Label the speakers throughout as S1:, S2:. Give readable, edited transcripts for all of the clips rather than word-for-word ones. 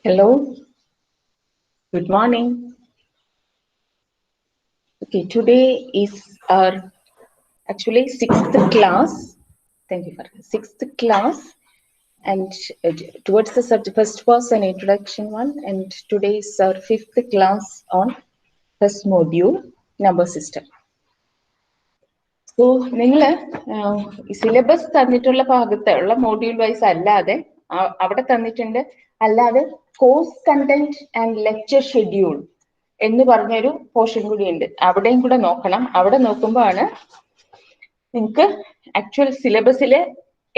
S1: Hello, good morning. Okay, today is our actually sixth class. Thank you for sixth class. And towards the subject, first was an introduction one, and today is our fifth class on first module, number system. So, നിങ്ങൾ ഈ syllabus തന്നിട്ടുള്ള ഭാഗത്തുള്ള module vice അല്ലാതെ അവിടെ തന്നിട്ടുണ്ട് അല്ലാതെ course content and lecture schedule എന്ന് പറഞ്ഞൊരു പോർഷൻ കൂടി ഉണ്ട്. അവിടെയും കൂടെ നോക്കണം. അവിടെ നോക്കുമ്പോഴാണ് നിങ്ങൾക്ക് ആക്ച്വൽ സിലബസില്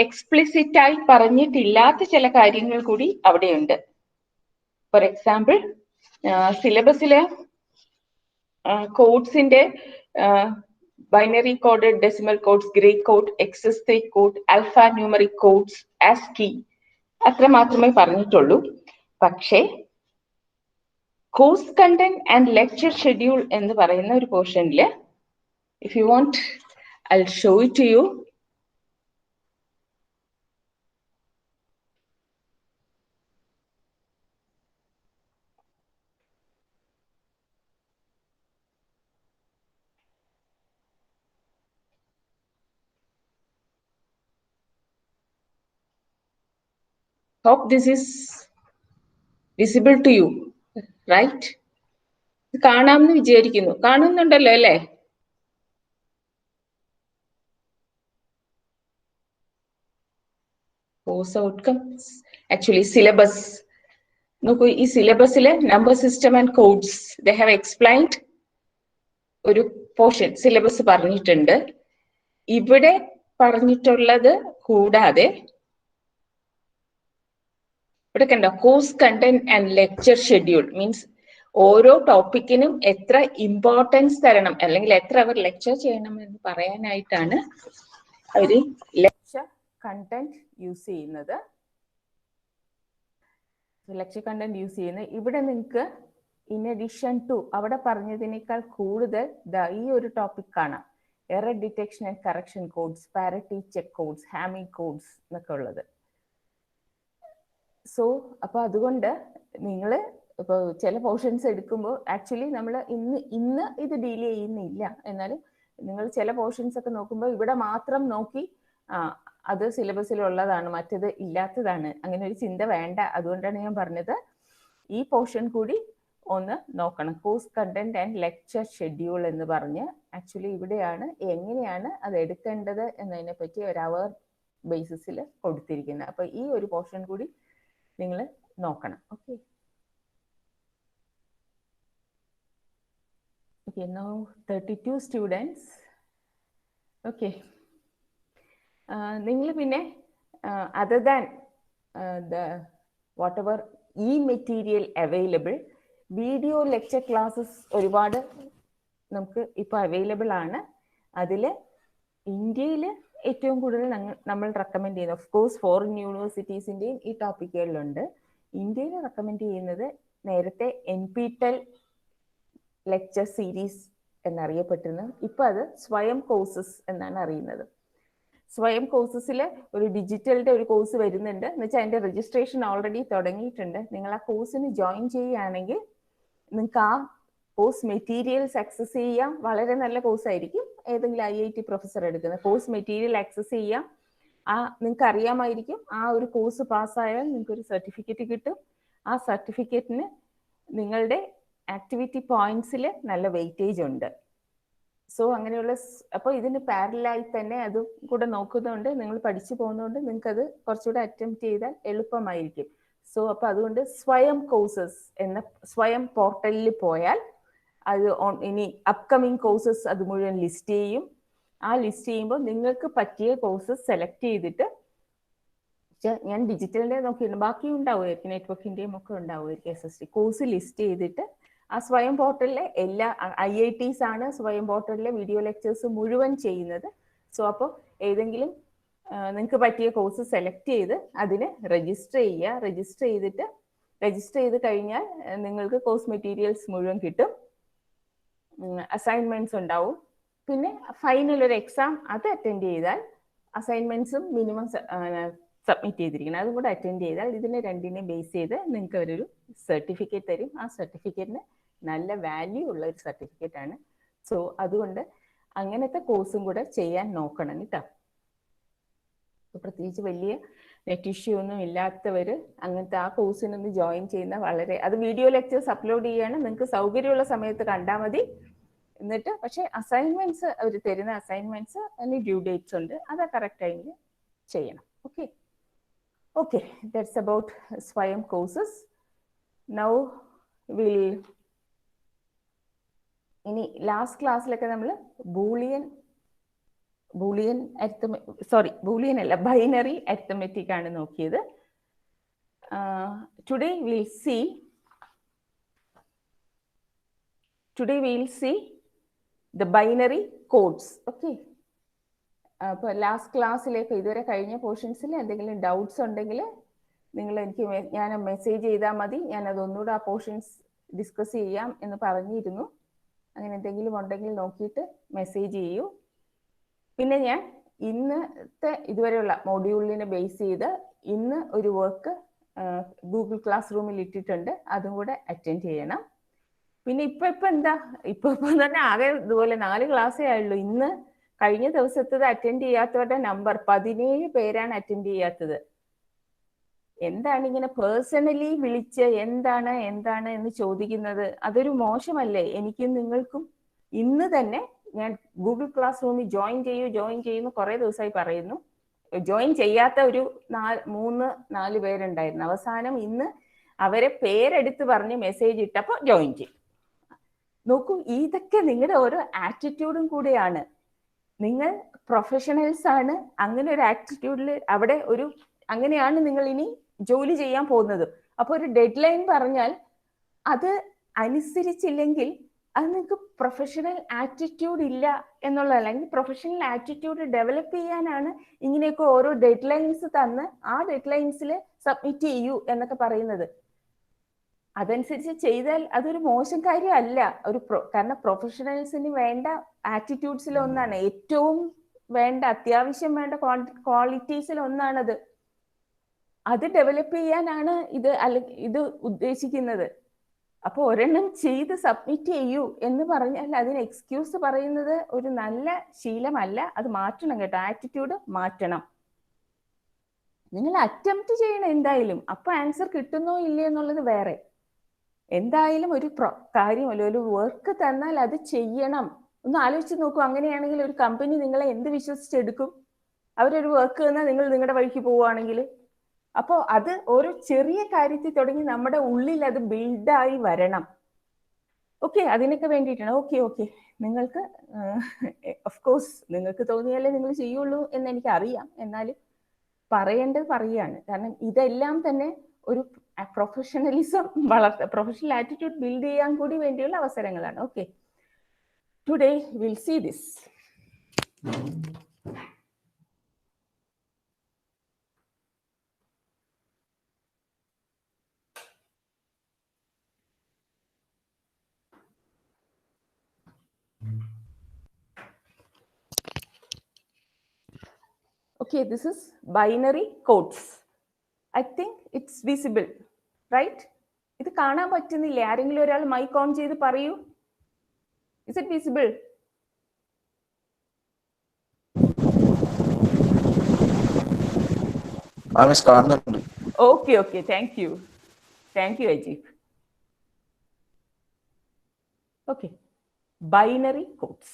S1: എക്സ്പ്ലിസിറ്റ് ആയി പറഞ്ഞിട്ടില്ലാത്ത ചില കാര്യങ്ങൾ കൂടി അവിടെയുണ്ട്. ഫോർ എക്സാമ്പിൾ സിലബസില് കോഡ്സിന്റെ binary coded decimal codes, Gray code, XS3 code, alphanumeric codes, ASCII അത്ര മാത്രമേ പറഞ്ഞിട്ടുള്ളൂ. പക്ഷേ course content and lecture schedule എന്ന് പറയുന്ന ഒരു പോർഷനിൽ if you want I will show it to you. Hope this is visible to you, right? കാണാമെന്ന് വിചാരിക്കുന്നു. കാണുന്നുണ്ടല്ലോ അല്ലേ? കോഴ്സ് ഔട്ട്കംസ് ആക്ച്വലി സിലബസ് നോക്കൂ. ഈ സിലബസിലെ number system and codes they have explained ഒരു പോർഷൻ സിലബസ് പറഞ്ഞിട്ടുണ്ട്. ഇവിടെ പറഞ്ഞിട്ടുള്ളത് കൂടാതെ ഇവിടെ കണ്ടോ course content and lecture schedule means ഓരോ ടോപ്പിക്കിനും എത്ര ഇമ്പോർട്ടൻസ് തരണം അല്ലെങ്കിൽ എത്ര അവർ ലെക്ചർ ചെയ്യണം എന്ന് പറയാനായിട്ടാണ് അവർ ലെക്ചർ കണ്ടന്റ് യൂസ് ചെയ്യുന്നത്. ലെക്ചർ കണ്ടന്റ് യൂസ് ചെയ്യുന്നത് ഇവിടെ നിങ്ങൾക്ക് ഇൻ അഡീഷൻ ടു അവിടെ പറഞ്ഞതിനേക്കാൾ കൂടുതൽ ഈ ഒരു ടോപ്പിക് കാണാം. Error detection and correction codes, parity check codes, Hamming codes എന്നൊക്കെ ഉള്ളത്. സോ അപ്പൊ അതുകൊണ്ട് നിങ്ങൾ ഇപ്പോൾ ചില പോർഷൻസ് എടുക്കുമ്പോൾ ആക്ച്വലി നമ്മൾ ഇന്ന് ഇത് ഡീൽ ചെയ്യുന്നില്ല. എന്നാലും നിങ്ങൾ ചില പോർഷൻസ് ഒക്കെ നോക്കുമ്പോൾ ഇവിടെ മാത്രം നോക്കി അത് സിലബസിലുള്ളതാണ് മറ്റത് ഇല്ലാത്തതാണ് അങ്ങനെ ഒരു ചിന്ത വേണ്ട. അതുകൊണ്ടാണ് ഞാൻ പറഞ്ഞത് ഈ പോർഷൻ കൂടി ഒന്ന് നോക്കണം. Course content and lecture schedule എന്ന് പറഞ്ഞ് ആക്ച്വലി ഇവിടെയാണ് എങ്ങനെയാണ് അത് എടുക്കേണ്ടത് എന്നതിനെ പറ്റി ഒരു അവർ ബേസിസിൽ കൊടുത്തിരിക്കുന്നത്. അപ്പൊ ഈ ഒരു പോർഷൻ കൂടി നിങ്ങൾ നോക്കണം. Okay okay now 32 students. Okay നിങ്ങൾ പിന്നെ അതർ ദാൻ വാട്ട് എവർ ഈ material available video lecture classes ഒരുപാട് നമുക്ക് ഇപ്പോൾ അവൈലബിൾ ആണ്. അതിൽ ഇന്ത്യയിൽ ഏറ്റവും കൂടുതൽ നമ്മൾ റെക്കമെൻഡ് ചെയ്യുന്നത് ഓഫ് കോഴ്സ് ഫോറിൻ യൂണിവേഴ്സിറ്റീസിൻ്റെയും ഈ ടോപ്പിക്കുകളിലുണ്ട്. ഇന്ത്യയിൽ റെക്കമെൻഡ് ചെയ്യുന്നത് നേരത്തെ NPTEL ലെക്ചർ സീരീസ് എന്നറിയപ്പെട്ടിരുന്നു. ഇപ്പം അത് സ്വയം കോഴ്സസ് എന്നാണ് അറിയുന്നത്. സ്വയം കോഴ്സസിൽ ഒരു ഡിജിറ്റലിൻ്റെ ഒരു കോഴ്സ് വരുന്നുണ്ട് എന്ന് വെച്ചാൽ അതിൻ്റെ രജിസ്ട്രേഷൻ ഓൾറെഡി തുടങ്ങിയിട്ടുണ്ട്. നിങ്ങൾ ആ കോഴ്സിന് ജോയിൻ ചെയ്യുകയാണെങ്കിൽ നിങ്ങൾക്ക് ആ കോഴ്സ് മെറ്റീരിയൽസ് ആക്സസ് ചെയ്യാം. വളരെ നല്ല കോഴ്സ് ആയിരിക്കും. ഏതെങ്കിലും IIT പ്രൊഫസർ എടുക്കുന്ന കോഴ്സ് മെറ്റീരിയൽ ആക്സസ് ചെയ്യാം. നിങ്ങൾക്ക് അറിയാമായിരിക്കും ആ ഒരു കോഴ്സ് പാസ്സായാൽ നിങ്ങൾക്ക് ഒരു സർട്ടിഫിക്കറ്റ് കിട്ടും. ആ സർട്ടിഫിക്കറ്റിന് നിങ്ങളുടെ ആക്ടിവിറ്റി പോയിന്റ്സിൽ നല്ല വെയിറ്റേജ് ഉണ്ട്. സോ അങ്ങനെയുള്ള അപ്പോൾ ഇതിന് പാരലായി തന്നെ അതും കൂടെ നോക്കുന്നതുകൊണ്ട് നിങ്ങൾ പഠിച്ചു പോകുന്നതുകൊണ്ട് നിങ്ങൾക്കത് കുറച്ചുകൂടെ അറ്റംപ്റ്റ് ചെയ്താൽ എളുപ്പമായിരിക്കും. സോ അപ്പോൾ അതുകൊണ്ട് സ്വയം കോഴ്സസ് എന്ന സ്വയം പോർട്ടലിൽ പോയാൽ അത് ഇനി അപ്കമിങ് കോഴ്സസ് അത് മുഴുവൻ ലിസ്റ്റ് ചെയ്യും. ആ ലിസ്റ്റ് ചെയ്യുമ്പോൾ നിങ്ങൾക്ക് പറ്റിയ കോഴ്സസ് സെലക്ട് ചെയ്തിട്ട് ഞാൻ ഡിജിറ്റലിൻ്റെ നോക്കിയിരുന്നു, ബാക്കി ഉണ്ടാവുമായിരിക്കും, നെറ്റ്വർക്കിൻ്റെയും ഒക്കെ ഉണ്ടാവുമായിരിക്കും. SST കോഴ്സ് ലിസ്റ്റ് ചെയ്തിട്ട് ആ സ്വയം പോർട്ടലിലെ എല്ലാ IITs ആണ് സ്വയം പോർട്ടലിലെ വീഡിയോ ലെക്ചേഴ്സ് മുഴുവൻ ചെയ്യുന്നത്. സോ അപ്പോൾ ഏതെങ്കിലും നിങ്ങൾക്ക് പറ്റിയ കോഴ്സ് സെലക്ട് ചെയ്ത് അതിന് രജിസ്റ്റർ ചെയ്യുക. രജിസ്റ്റർ ചെയ്ത് കഴിഞ്ഞാൽ നിങ്ങൾക്ക് കോഴ്സ് മെറ്റീരിയൽസ് മുഴുവൻ കിട്ടും. അസൈൻമെന്റ്സ് ഉണ്ടാവും. പിന്നെ ഫൈനൽ ഒരു എക്സാം അത് അറ്റൻഡ് ചെയ്താൽ അസൈൻമെന്റ്സും മിനിമം സബ്മിറ്റ് ചെയ്തിരിക്കുന്നത്. അതും കൂടെ അറ്റൻഡ് ചെയ്താൽ ഇതിനെ രണ്ടിനെ ബേസ് ചെയ്ത് നിങ്ങൾക്ക് അവരൊരു സർട്ടിഫിക്കറ്റ് തരും. ആ സർട്ടിഫിക്കറ്റിന് നല്ല വാല്യൂ ഉള്ള ഒരു സർട്ടിഫിക്കറ്റ് ആണ്. സോ അതുകൊണ്ട് അങ്ങനത്തെ കോഴ്സും കൂടെ ചെയ്യാൻ നോക്കണം കേട്ടോ. പ്രത്യേകിച്ച് വലിയ നെറ്റ് ഇഷ്യൂ ഒന്നും ഇല്ലാത്തവർ അങ്ങനത്തെ ആ കോഴ്സിനൊന്ന് ജോയിൻ ചെയ്യുന്ന വളരെ, അത് വീഡിയോ ലെക്ചേഴ്സ് അപ്ലോഡ് ചെയ്യാണ്, നിങ്ങൾക്ക് സൗകര്യമുള്ള സമയത്ത് കണ്ടാൽ മതി. എന്നിട്ട് പക്ഷേ അസൈൻമെന്റ്സ് അവർ തരുന്ന അസൈൻമെന്റ്സ് അതിന് ഡ്യൂ ഡേറ്റ്സ് ഉണ്ട്, അത് കറക്റ്റ് ടൈമിൽ ചെയ്യണം. Okay okay, that's about Swayam courses. Now will ഇനി ലാസ്റ്റ് ക്ലാസ്സിലൊക്കെ നമ്മൾ ബൂളിയൻ അല്ല, ബൈനറി അരിത്തമെറ്റിക് ആണ് നോക്കിയത്. Today will see the binary codes. Okay, അപ്പോൾ ലാസ്റ്റ് ക്ലാസ്സിലേക്ക് ഇതുവരെ കഴിഞ്ഞ പോർഷൻസിൽ എന്തെങ്കിലും ഡൗട്ട്സ് ഉണ്ടെങ്കിൽ നിങ്ങൾ ഞാൻ മെസ്സേജ് ചെയ്താൽ മതി. ഞാനത് ഒന്നുകൂടെ ആ പോർഷൻസ് ഡിസ്കസ് ചെയ്യാം എന്ന് പറഞ്ഞിരുന്നു. അങ്ങനെ എന്തെങ്കിലും ഉണ്ടെങ്കിൽ നോക്കിയിട്ട് മെസ്സേജ് ചെയ്യൂ. പിന്നെ ഞാൻ ഇന്നത്തെ ഇതുവരെയുള്ള മോഡ്യൂളിനെ ബേസ് ചെയ്ത് ഇന്ന് ഒരു വർക്ക് ഗൂഗിൾ ക്ലാസ് റൂമിൽ ഇട്ടിട്ടുണ്ട്, അതും കൂടെ അറ്റൻഡ് ചെയ്യണം. പിന്നെ ഇപ്പൊ തന്നെ ആകെ ഇതുപോലെ 4 ക്ലാസ്സേ ആയുള്ളൂ. ഇന്ന് കഴിഞ്ഞ ദിവസത്തത് അറ്റൻഡ് ചെയ്യാത്തവരുടെ നമ്പർ 17 പേരാണ് അറ്റൻഡ് ചെയ്യാത്തത്. എന്താണ് ഇങ്ങനെ പേഴ്സണലി വിളിച്ച് എന്താണ് എന്ന് ചോദിക്കുന്നത്? അതൊരു മോശമല്ലേ എനിക്കും നിങ്ങൾക്കും? ഇന്ന് തന്നെ ഞാൻ ഗൂഗിൾ ക്ലാസ് റൂമിൽ ജോയിൻ ചെയ്യുന്നു കുറേ ദിവസമായി പറയുന്നു. ജോയിൻ ചെയ്യാത്ത ഒരു 3-4 പേരുണ്ടായിരുന്നു. അവസാനം ഇന്ന് അവരെ പേരെടുത്ത് പറഞ്ഞ് മെസ്സേജ് ഇട്ടപ്പോൾ ജോയിൻ ചെയ്യും. നോക്കൂ, ഇതൊക്കെ നിങ്ങളുടെ ഓരോ ആറ്റിറ്റ്യൂഡും കൂടെയാണ്. നിങ്ങൾ പ്രൊഫഷണൽസ് ആണ്. അങ്ങനെ ഒരു ആറ്റിറ്റ്യൂഡിൽ അവിടെ അങ്ങനെയാണ് നിങ്ങൾ ഇനി ജോലി ചെയ്യാൻ പോകുന്നത്. അപ്പോൾ ഒരു ഡെഡ് ലൈൻ പറഞ്ഞാൽ അത് അനുസരിച്ചില്ലെങ്കിൽ അത് നിങ്ങൾക്ക് പ്രൊഫഷണൽ ആറ്റിറ്റ്യൂഡ് ഇല്ല എന്നുള്ളതല്ല. അല്ലെങ്കിൽ പ്രൊഫഷണൽ ആറ്റിറ്റ്യൂഡ് ഡെവലപ്പ് ചെയ്യാനാണ് ഇങ്ങനെയൊക്കെ ഓരോ ഡെഡ് ലൈൻസ് തന്ന് ആ ഡെഡ് ലൈൻസിൽ സബ്മിറ്റ് ചെയ്യൂ എന്നൊക്കെ പറയുന്നത്. അതനുസരിച്ച് ചെയ്താൽ അതൊരു മോശം കാര്യമല്ല. കാരണം പ്രൊഫഷണൽസിന് വേണ്ട ആറ്റിറ്റ്യൂഡ്സിൽ ഒന്നാണ്, ഏറ്റവും വേണ്ട അത്യാവശ്യം വേണ്ട ക്വാളിറ്റീസിൽ ഒന്നാണത്. അത് ഡെവലപ്പ് ചെയ്യാനാണ് ഇത് ഉദ്ദേശിക്കുന്നത്. അപ്പോൾ ഒരെണ്ണം ചെയ്ത് സബ്മിറ്റ് ചെയ്യൂ എന്ന് പറഞ്ഞാൽ അതിന് എക്സ്ക്യൂസ് പറയുന്നത് ഒരു നല്ല ശീലമല്ല. അത് മാറ്റണം കേട്ടോ, ആറ്റിറ്റ്യൂഡ് മാറ്റണം. നിങ്ങൾ അറ്റംപ്റ്റ് ചെയ്യണം എന്തായാലും. അപ്പൊ ആൻസർ കിട്ടുന്നോ ഇല്ലേ എന്നുള്ളത് വേറെ. എന്തായാലും ഒരു കാര്യമല്ല, ഒരു വർക്ക് തന്നാൽ അത് ചെയ്യണം. ഒന്ന് ആലോചിച്ച് നോക്കൂ. അങ്ങനെയാണെങ്കിൽ ഒരു കമ്പനി നിങ്ങളെ എന്ത് വിശ്വസിച്ചെടുക്കും? അവരൊരു വർക്ക് തന്നാൽ നിങ്ങൾ നിങ്ങളുടെ വഴിക്ക് പോവുകയാണെങ്കിൽ, അപ്പോൾ അത് ഓരോ ചെറിയ കാര്യത്തിൽ തുടങ്ങി നമ്മുടെ ഉള്ളിൽ അത് ബിൽഡായി വരണം. ഓക്കെ, അതിനൊക്കെ വേണ്ടിയിട്ടാണ്. ഓക്കെ, നിങ്ങൾക്ക് ഓഫ് കോഴ്സ് നിങ്ങൾക്ക് തോന്നിയാലേ നിങ്ങൾ ചെയ്യുള്ളൂ എന്ന് എനിക്കറിയാം. എന്നാലും പറയേണ്ടത് പറയുകയാണ്. കാരണം ഇതെല്ലാം തന്നെ ഒരു പ്രൊഫഷണലിസം പ്രൊഫഷണൽ ആറ്റിറ്റ്യൂഡ് ബിൽഡ് ചെയ്യാൻ കൂടി വേണ്ടിയുള്ള അവസരങ്ങളാണ്. Okay, today will see this. Okay, this is binary codes. I think it's visible, right? ഇത് കാണാൻ പറ്റുന്നില്ലേ? ആരെങ്കിലും ഒരാൾ മൈക്ക് ഓൺ ചെയ്ത് പറയൂ. Is it visible? Okay, thank you Ajib. Okay, binary codes.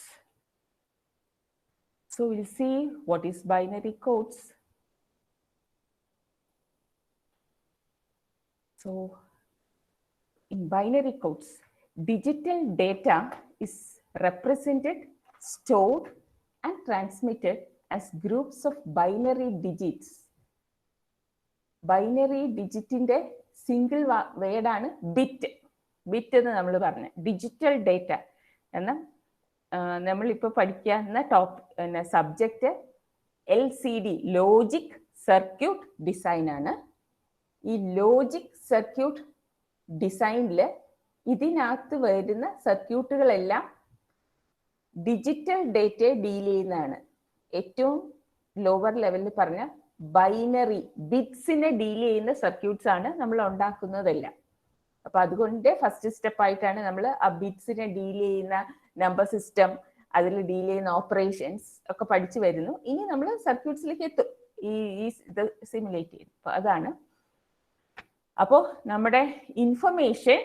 S1: So we'll see what is binary codes. So in binary codes, digital data is represented, stored and transmitted as groups of binary digits. Binary digitന്റെ single word ആണ് bit. Bit എന്ന് നമ്മൾ പറഞ്ഞു. Digital data എന്ന നമ്മളിപ്പോൾ പഠിക്കുന്ന subject LCD, logic circuit design ആണ്. ഈ ലോജിക് സർക്യൂട്ട് ഡിസൈനിൽ ഇതിനകത്ത് വരുന്ന സർക്യൂട്ടുകളെല്ലാം ഡിജിറ്റൽ ഡേറ്റയെ ഡീൽ ചെയ്യുന്നതാണ്. ഏറ്റവും ലോവർ ലെവലിൽ പറഞ്ഞ ബൈനറി ബിറ്റ്സിനെ ഡീൽ ചെയ്യുന്ന സർക്യൂട്ട്സ് ആണ് നമ്മൾ ഉണ്ടാക്കുന്നതെല്ലാം. അപ്പൊ അതുകൊണ്ട് ഫസ്റ്റ് സ്റ്റെപ്പ് ആയിട്ടാണ് നമ്മൾ ആ ബിറ്റ്സിനെ ഡീൽ ചെയ്യുന്ന നമ്പർ സിസ്റ്റം, അതിൽ ഡീൽ ചെയ്യുന്ന ഓപ്പറേഷൻസ് ഒക്കെ പഠിച്ചു വരുന്നു. ഇനി നമ്മൾ സർക്യൂട്ട്സിലേക്ക് എത്തും ഈ ഇത് സിമുലേറ്റ് ചെയ്യും. അപ്പൊ അതാണ്. അപ്പോൾ നമ്മുടെ ഇൻഫർമേഷൻ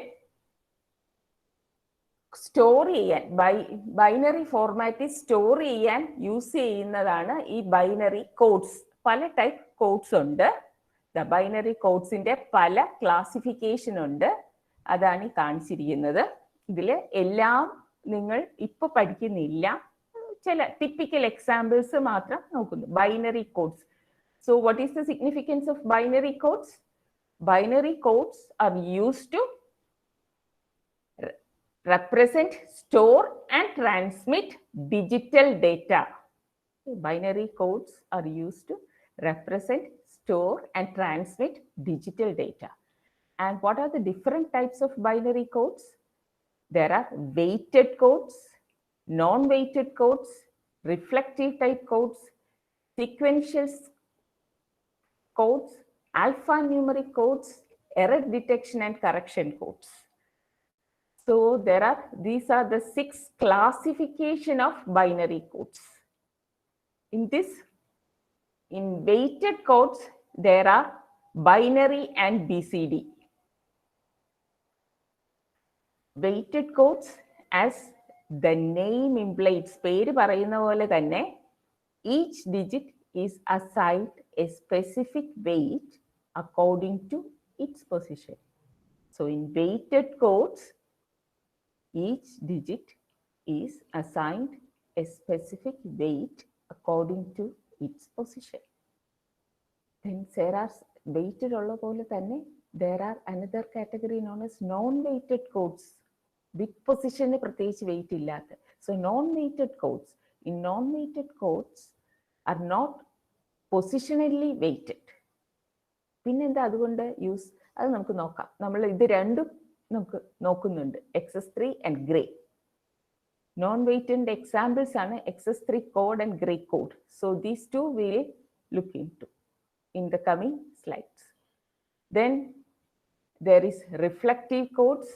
S1: സ്റ്റോർ ചെയ്യാൻ ബൈനറി ഫോർമാറ്റിൽ സ്റ്റോർ ചെയ്യാൻ യൂസ് ചെയ്യുന്നതാണ് ഈ ബൈനറി കോഡ്സ്. പല ടൈപ്പ് കോഡ്സ് ഉണ്ട്. ബൈനറി കോഡ്സിന്റെ പല ക്ലാസിഫിക്കേഷൻ ഉണ്ട്. അതാണ് ഈ കാണിച്ചിരിക്കുന്നത്. ഇതിൽ എല്ലാം നിങ്ങൾ ഇപ്പൊ പഠിക്കുന്നില്ല, ചില ടിപ്പിക്കൽ എക്സാമ്പിൾസ് മാത്രം നോക്കുന്നു. Binary codes. So what is the significance of binary codes? Binary codes are used to represent, store and transmit digital data. Binary codes are used to represent, store and transmit digital data. And what are the different types of binary codes? There are weighted codes, non-weighted codes, reflective type codes, sequential codes, alphanumeric codes, error detection and correction codes. So these are the 6 classification of binary codes. In weighted codes, there are binary and BCD. Weighted codes, as the name implies, പേര് പറയുന്ന പോലെ തന്നെ each digit is assigned a specific weight according to its position. So in weighted codes, each digit is assigned a specific weight according to its position. Then there are weighted ulla pole thanne there are another category known as non-weighted codes. Bit position പ്രത്യേകിച്ച് weight ഇല്ലാത്ത. So non-weighted codes. In non-weighted codes are not positionally weighted. പിന്നെന്താ അതുകൊണ്ട് use? അത് നമുക്ക് നോക്കാം. നമ്മൾ ഇത് രണ്ടും നമുക്ക് നോക്കുന്നുണ്ട്, XS3 and Gray. നോൺ വെയ്റ്റഡിന്റെ എക്സാമ്പിൾസ് ആണ് XS3 code and Gray code. So these two will look into in the coming slides. Then there is reflective codes.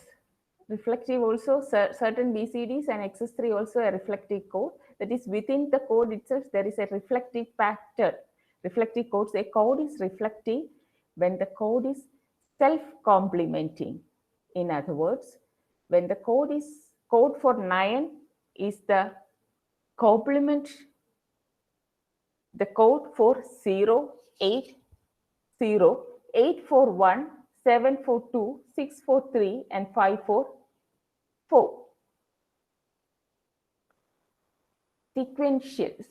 S1: Reflective also, certain BCDs and XS3 also a reflective code. That is, within the code itself there is a reflective pattern. Reflective codes, a code is reflective when the code is self-complementing. In other words, when the code for 9 is the complement, the code for 0, 8, 0, 841, 742, 643 and 544.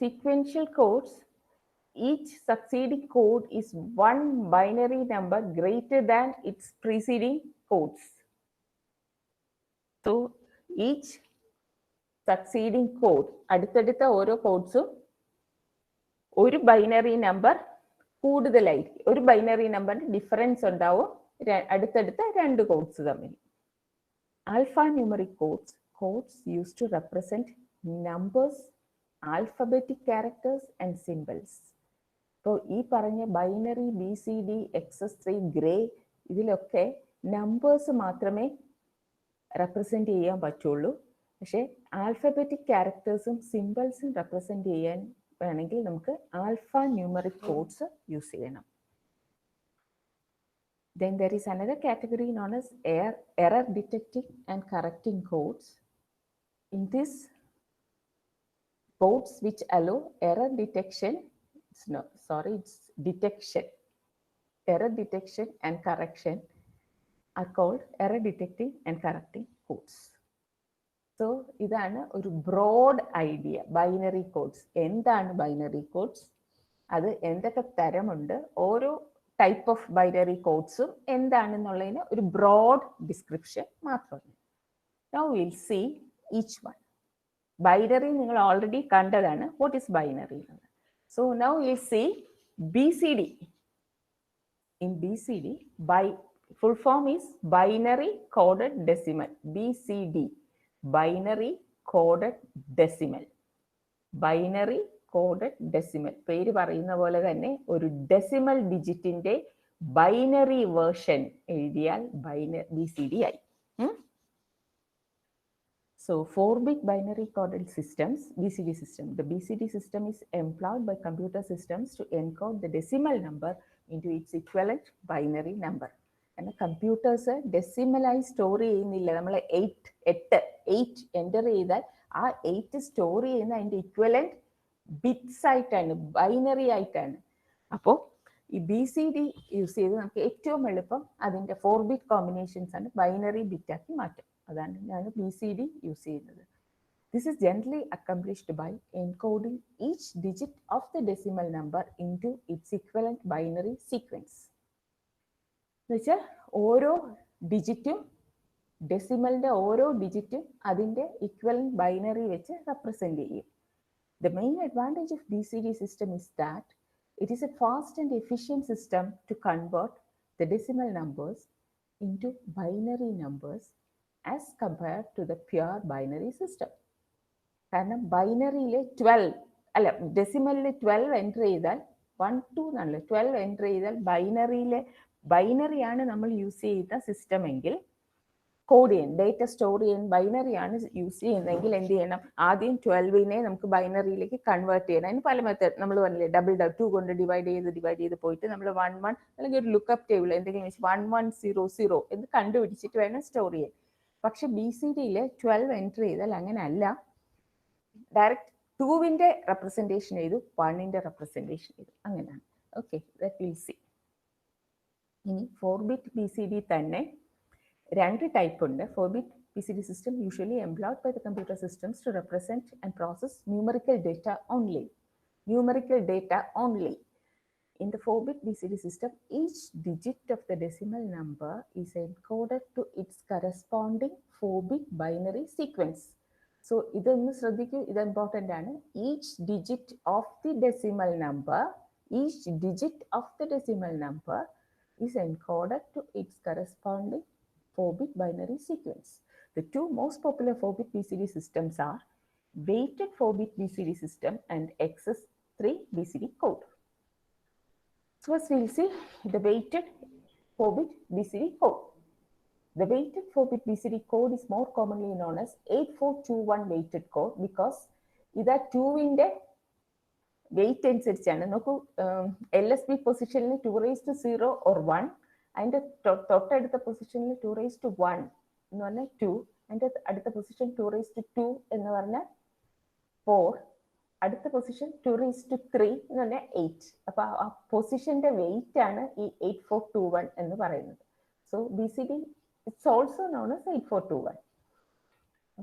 S1: Sequential codes, each succeeding code is one binary number greater than its preceding codes. So each succeeding code, അടുത്തടുത്ത ഓരോ കോഡ്സും ഒരു binary number കൂടുതലായിരിക്കും. ഒരു binary നമ്പറിന് difference ഉണ്ടാവും അടുത്തടുത്ത രണ്ട് codes തമ്മിൽ. Alphanumeric codes used to represent numbers, alphabetic characters and symbols. അപ്പോൾ ഈ പറഞ്ഞ ബൈനറി, BCD, XS3, Gray ഇതിലൊക്കെ നമ്പേഴ്സ് മാത്രമേ റെപ്രസെന്റ് ചെയ്യാൻ പറ്റുള്ളൂ. പക്ഷെ ആൽഫബറ്റിക് ക്യാരക്ടേഴ്സും സിംബൽസും റെപ്രസെന്റ് ചെയ്യാൻ വേണമെങ്കിൽ നമുക്ക് ആൽഫാന്യൂമറിക് കോഡ്സ് യൂസ് ചെയ്യണം. Then there is another category known as error detecting and correcting codes. In this, codes which allow error detection, it's detection. Error detection and correction are called error detecting and correcting codes. So ഇതാണ് ഒരു broad idea binary codes. എന്താണ് binary codes, അത് എന്തൊക്കെ തരമുണ്ട്, ഓരോ type of binary കോഡ്സും എന്താണെന്നുള്ളതിന് ഒരു ബ്രോഡ് ഡിസ്ക്രിപ്ഷൻ മാത്രമാണ്. Now will see each one. Binary നിങ്ങൾ ഓൾറെഡി കണ്ടതാണ്. What is binary? So now will see BCD. In BCD, full form is binary coded decimal. BCD, binary coded decimal. Binary coded decimal. പേര് പറയുന്ന പോലെ തന്നെ ഒരു decimal ഡിജിറ്റിന്റെ binary version എഴുതിയാൽ BCD ആയി. So 4-bit binary coded systems, BCD system. The BCD system is employed by computer systems to encode the decimal number into its equivalent binary number. And computers decimalai store ചെയ്യുന്നില്ല. നമ്മൾ 8 enter ചെയ്താൽ ആ 8 store ചെയ്യുന്ന അതിൻ്റെ equivalent bits ആയിട്ടാണ്, binary ആയിട്ടാണ്. അപ്പോൾ ഈ BCD യൂസ് ചെയ്ത് നമുക്ക് ഏറ്റവും എളുപ്പം അതിൻ്റെ 4-bit കോമ്പിനേഷൻസ് ആണ് ബൈനറി ബിറ്റാക്കി മാറ്റും. അതാണ് ഞാൻ BCD യൂസ് ചെയ്യുന്നത്. This is generally accomplished by encoding each digit of the decimal number into its equivalent binary sequence. എന്നുവെച്ചാൽ ഓരോ ഡിജിറ്റും, ഡെസിമലിന്റെ ഓരോ ഡിജിറ്റും അതിൻ്റെ ഇക്വലന്റ് ബൈനറി വെച്ച് റെപ്രസെന്റ് ചെയ്യും. The main advantage of BCD system is that it is a fast and efficient system to convert the decimal numbers into binary numbers as compared to the pure binary system. കാരണം ബൈനറിയിൽ 12 അല്ല, ഡെസിമലിൽ 12 enter ചെയ്താൽ 1 2 എന്നല്ല, 12 enter ചെയ്താൽ ബൈനറിയാണ് നമ്മൾ use ചെയ്യുന്ന system എങ്കിൽ, code ചെയ്യാൻ, data store ചെയ്യാൻ ബൈനറിയാണ് യൂസ് ചെയ്യുന്നതെങ്കിൽ എന്ത് ചെയ്യണം? ആദ്യം 12നെ നമുക്ക് ബൈനറിയിലേക്ക് കൺവേർട്ട് ചെയ്യണം. അതിന് പല മെത്തേഡ് നമ്മൾ പറഞ്ഞില്ലേ, 2 കൊണ്ട് ഡിവൈഡ് ചെയ്ത് പോയിട്ട് നമ്മൾ 1 1 അല്ലെങ്കിൽ ഒരു ലുക്കപ്പ് ടേബിൾ എന്തെങ്കിലും വെച്ച് 1 1 0 0 എന്ന് കണ്ടുപിടിച്ചിട്ട് വേണം സ്റ്റോർ ചെയ്യാൻ. പക്ഷെ BCDയിൽ 12 എൻ്റർ ചെയ്താൽ അങ്ങനെ അല്ല, ഡയറക്റ്റ് 2ന്റെ റെപ്രസെൻറ്റേഷൻ ചെയ്തു, 1ന്റെ റെപ്രസെൻറ്റേഷൻ ചെയ്തു, അങ്ങനെയാണ്. Okay, that will see. ഇനി 4-bit BCD തന്നെ 2 ടൈപ്പ് ഉണ്ട്. 4-bit BCD system usually employed by the computer systems to represent and process numerical data only. In the 4-bit BCD system, each digit of the decimal number is encoded to its corresponding 4-bit binary sequence. So, ഇതൊന്ന് ശ്രദ്ധിക്കൂ, ഇത് important ആണ്. Each digit of the decimal number is encoded to its corresponding 4-bit binary sequence. The two most popular 4-bit BCD systems are weighted 4-bit BCD system and XS3 BCD code. So first we'll see the weighted 4-bit BCD code. The weighted 4-bit BCD code is more commonly known as 8421 weighted code because ഇതാ 2ന്റെ wait അനുസരിച്ചാണ്. നോക്കൂ, LSB പൊസിഷനിൽ 2⁻0 or 1, അതിൻ്റെ തൊട്ടടുത്ത പൊസിഷനിൽ 2⁻1 എന്ന് പറഞ്ഞാൽ 2, അതിൻ്റെ അടുത്ത പൊസിഷൻ 2⁻2 എന്ന് പറഞ്ഞാൽ 4, അടുത്ത പൊസിഷൻ 2⁻3 എന്ന് പറഞ്ഞാൽ 8. അപ്പൊ ആ പൊസിഷന്റെ വെയിറ്റ് ആണ് ഈ 8421 എന്ന് പറയുന്നത്. So BCD it's also known as 8421.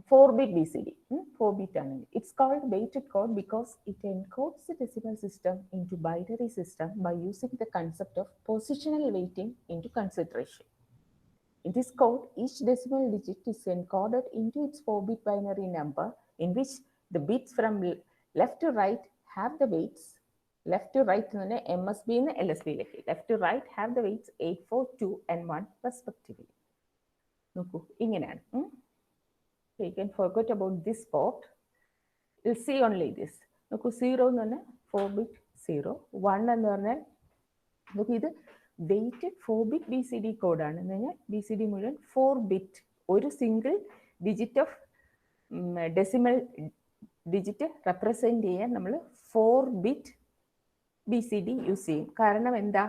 S1: 4-bit BCD, 4-bit ആണെങ്കിൽ it's called weighted code because it encodes the decimal system into binary system by using the concept of positional weighting into consideration. In this code, each decimal digit is encoded into its 4-bit binary number in which the bits from left to right have the weights. Left to right എന്ന് പറഞ്ഞാൽ MSB എന്ന് LSB lake, left to right have the weights 8, 4, 2 and 1 respectively. നോക്കൂ, ഇങ്ങനെയാണ്. You can forget about this part. You'll see only this. നോക്കൂ, 0 എന്ന് പറഞ്ഞാൽ 4-bit 0, 1 എന്ന് പറഞ്ഞാൽ നോക്കൂ, ഇത് വെയ്റ്റഡ് 4-bit BCD കോഡാണ്. എന്ന് പറഞ്ഞാൽ BCD മുഴുവൻ 4-bit, ഒരു single digit of decimal digit represent ചെയ്യാൻ നമ്മൾ 4-bit BCD യൂസ് ചെയ്യും. കാരണം എന്താ?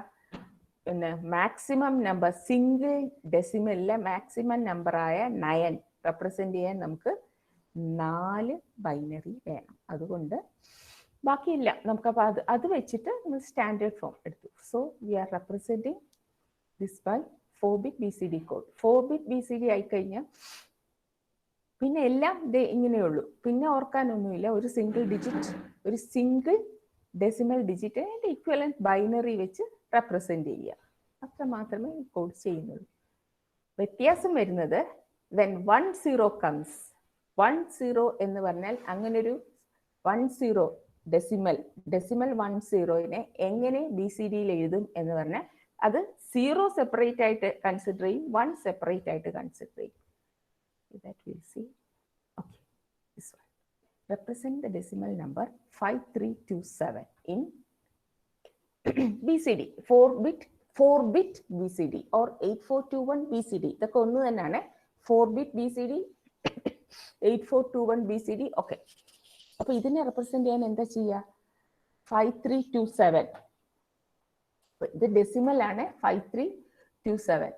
S1: പിന്നെ മാക്സിമം നമ്പർ, സിംഗിൾ ഡെസിമലിലെ മാക്സിമം നമ്പറായ 9 റെപ്രസെന്റ് ചെയ്യാൻ നമുക്ക് 4 ബൈനറി വേണം. അതുകൊണ്ട് ബാക്കിയില്ല നമുക്ക്. അപ്പോൾ അത് വെച്ചിട്ട് നമ്മൾ സ്റ്റാൻഡേർഡ് ഫോം എടുത്തു. So we are representing this by 4-bit BCD code. 4-bit BCD ആയിക്കഴിഞ്ഞാൽ പിന്നെ എല്ലാം ഇങ്ങനെയുള്ളൂ, പിന്നെ ഓർക്കാനൊന്നുമില്ല. ഒരു സിംഗിൾ ഡെസിമൽ ഡിജിറ്റ് അതിൻ്റെ ഇക്വലന്റ് ബൈനറി വെച്ച് റെപ്രസെന്റ് ചെയ്യുക, അത്ര മാത്രമേ ഈ കോഡ് ചെയ്യുന്നുള്ളൂ. വ്യത്യാസം വരുന്നത് when 10 comes, 10 എന്ന് പറഞ്ഞാൽ അങ്ങനൊരു 10 ഡെസിമൽ 10നെ എങ്ങനെ BCDയിൽ എഴുതും എന്ന് പറഞ്ഞാൽ അത് 0 സെപ്പറേറ്റ് ആയിട്ട് കൺസിഡർ ചെയ്യും, 1 സെപ്പറേറ്റ് ആയിട്ട് കൺസിഡർ ചെയ്യും. That we'll see. Okay, this one. represent the decimal number 5327 in BCD, 4-bit BCD or 8421 BCD. ഇതൊക്കെ ഒന്ന് തന്നെയാണ്. 4-bit BCD, 8421 BCD ഒക്കെ. അപ്പൊ ഇതിനെ റെപ്രസെന്റ് ചെയ്യാൻ എന്താ ചെയ്യുക? 5327. ഇത് ഡെസിമൽ ആണ്. 5327.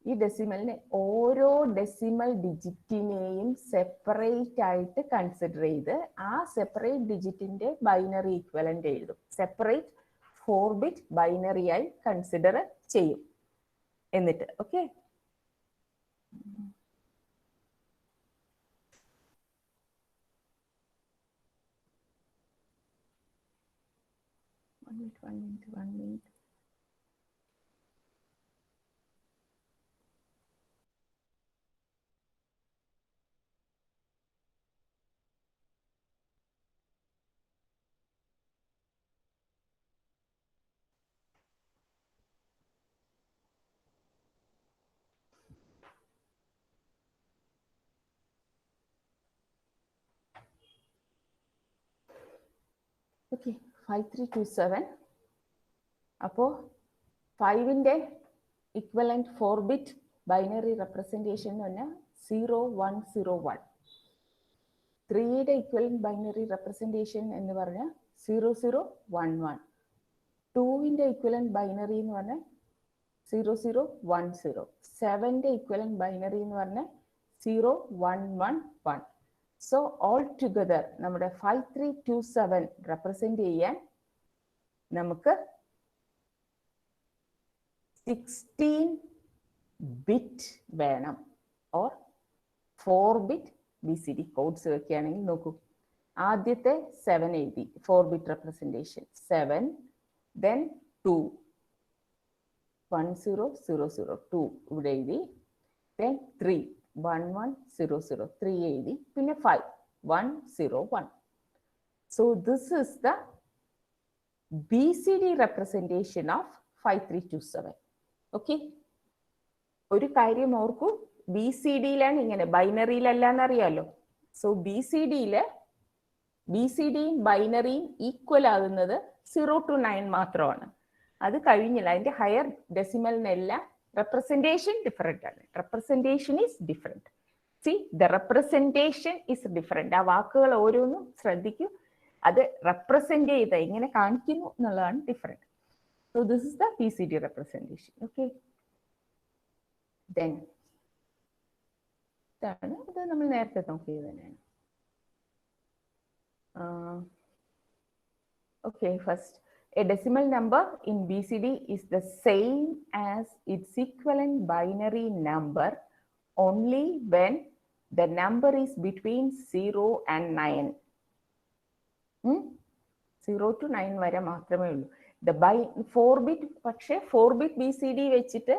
S1: ഈ ഡെസിമലിനെ ഓരോ ഡെസിമൽ ഡിജിറ്റിനെയും സെപ്പറേറ്റ് ആയിട്ട് കൺസിഡർ ചെയ്ത് ആ സെപ്പറേറ്റ് ഡിജിറ്റിന്റെ ബൈനറി ഈക്വലന്റ് എഴുതും. സെപ്പറേറ്റ് 4-bit ബൈനറി ആയി കൺസിഡർ ചെയ്യും. എന്നിട്ട് ഓക്കെ, one minute. ഓക്കെ, 5327. അപ്പോൾ 5ന്റെ ഇക്വലന്റ് 4-bit ബൈനറി റെപ്രസെന്റേഷൻ എന്ന് പറഞ്ഞാൽ 0101. 3യുടെ ഇക്വലന്റ് ബൈനറി റെപ്രസെന്റേഷൻ എന്ന് പറഞ്ഞാൽ 0011. 2ന്റെ ഇക്വലന്റ് ബൈനറി എന്ന് പറഞ്ഞാൽ 0010. 7ന്റെ ഇക്വലന്റ് ബൈനറി എന്ന് പറഞ്ഞാൽ 0111. സോ ഓൾ ടുഗദർ നമ്മുടെ 5327 റെപ്രസെന്റ് ചെയ്യാൻ നമുക്ക് 16-bit വേണം. ഓർ 4-bit BCD കോഡ്സ് വെക്കുകയാണെങ്കിൽ നോക്കൂ, ആദ്യത്തെ 7 എഴുതി 4-bit റെപ്രസെന്റേഷൻ 7, then 2 10002 ഇവിടെ എഴുതി, then 3 11003 എഴുതി, പിന്നെ 5 101. So this is the BCD representation of 5327. Okay, ഒരു കാര്യം ഓർക്കൂ, BCD-യിലാണ് ഇങ്ങനെ, ബൈനറിയിലല്ല എന്നറിയാലോ. സോ BCDയും ബൈനറിയും ഈക്വൽ ആകുന്നത് 0 to 9 മാത്രമാണ്. അത് കഴിഞ്ഞില്ല. അതിന്റെ ഹയർ ഡെസിമലിനെല്ലാം representation different ആണ്. representation is different. See, the representation is different. ആ വാക്കുകൾ ഓരോന്നും ശ്രദ്ധിക്കൂ, അത് റെപ്രസെന്റ് ചെയ്ത എങ്ങനെ കാണിക്കുന്നു എന്നുള്ളതാണ് different. So this is the BCD representation. Okay, then ഇതാണ്, ഇത് നമ്മൾ നേരത്തെ നോക്കിയത് തന്നെയാണ്. Okay, first, a decimal number in BCD is the same as its equivalent binary number only when the number is between 0 and 9. 0 to 9 വരെ മാത്രമേ ഉള്ളൂ. 4-bit, പക്ഷേ 4-bit BCD വെച്ചിട്ട്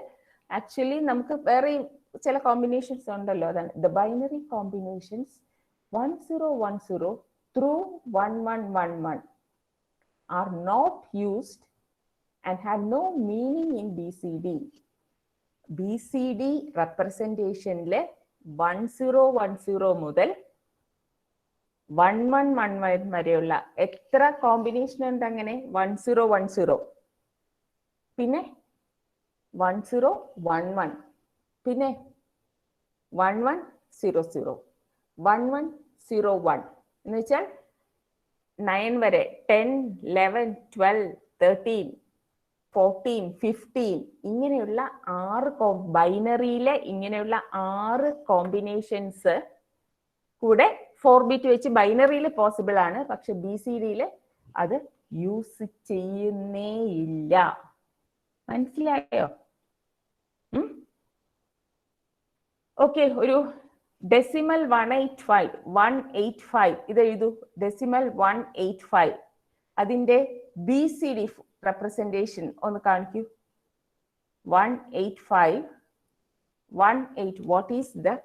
S1: ആക്ച്വലി നമുക്ക് വേറെ ചില കോമ്പിനേഷൻസ് ഉണ്ടല്ലോ. അതാണ് the binary combinations 1010 through 1111 are not used and have no meaning in BCD. BCD റെപ്രസെന്റേഷനിലെ 1010 മുതൽ 1111 വരെയുള്ള എത്ര കോമ്പിനേഷൻ ഉണ്ട്? അങ്ങനെ 1010, പിന്നെ 1011, പിന്നെ 1100, 1101 എന്ന് വെച്ചാൽ 9 വരെ, 10, 11, 12, 13, 14, 15 ഇങ്ങനെയുള്ള 6 ബൈനറിയിലെ ഇങ്ങനെയുള്ള 6 കോമ്പിനേഷൻസ് കൂടെ 4-bit വെച്ച് ബൈനറിയിൽ പോസിബിൾ ആണ്. പക്ഷെ BCD-യിൽ അത് യൂസ് ചെയ്യുന്നേയില്ല. മനസ്സിലായോ? ഓക്കെ, ഒരു ഡെസിമൽ 185 ഇത് എഴുതൂ. ഡെസിമൽ 185 അതിന്റെ BCD റെപ്രസെന്റേഷൻ ഒന്ന് കാണിക്കൂ. 185, what is the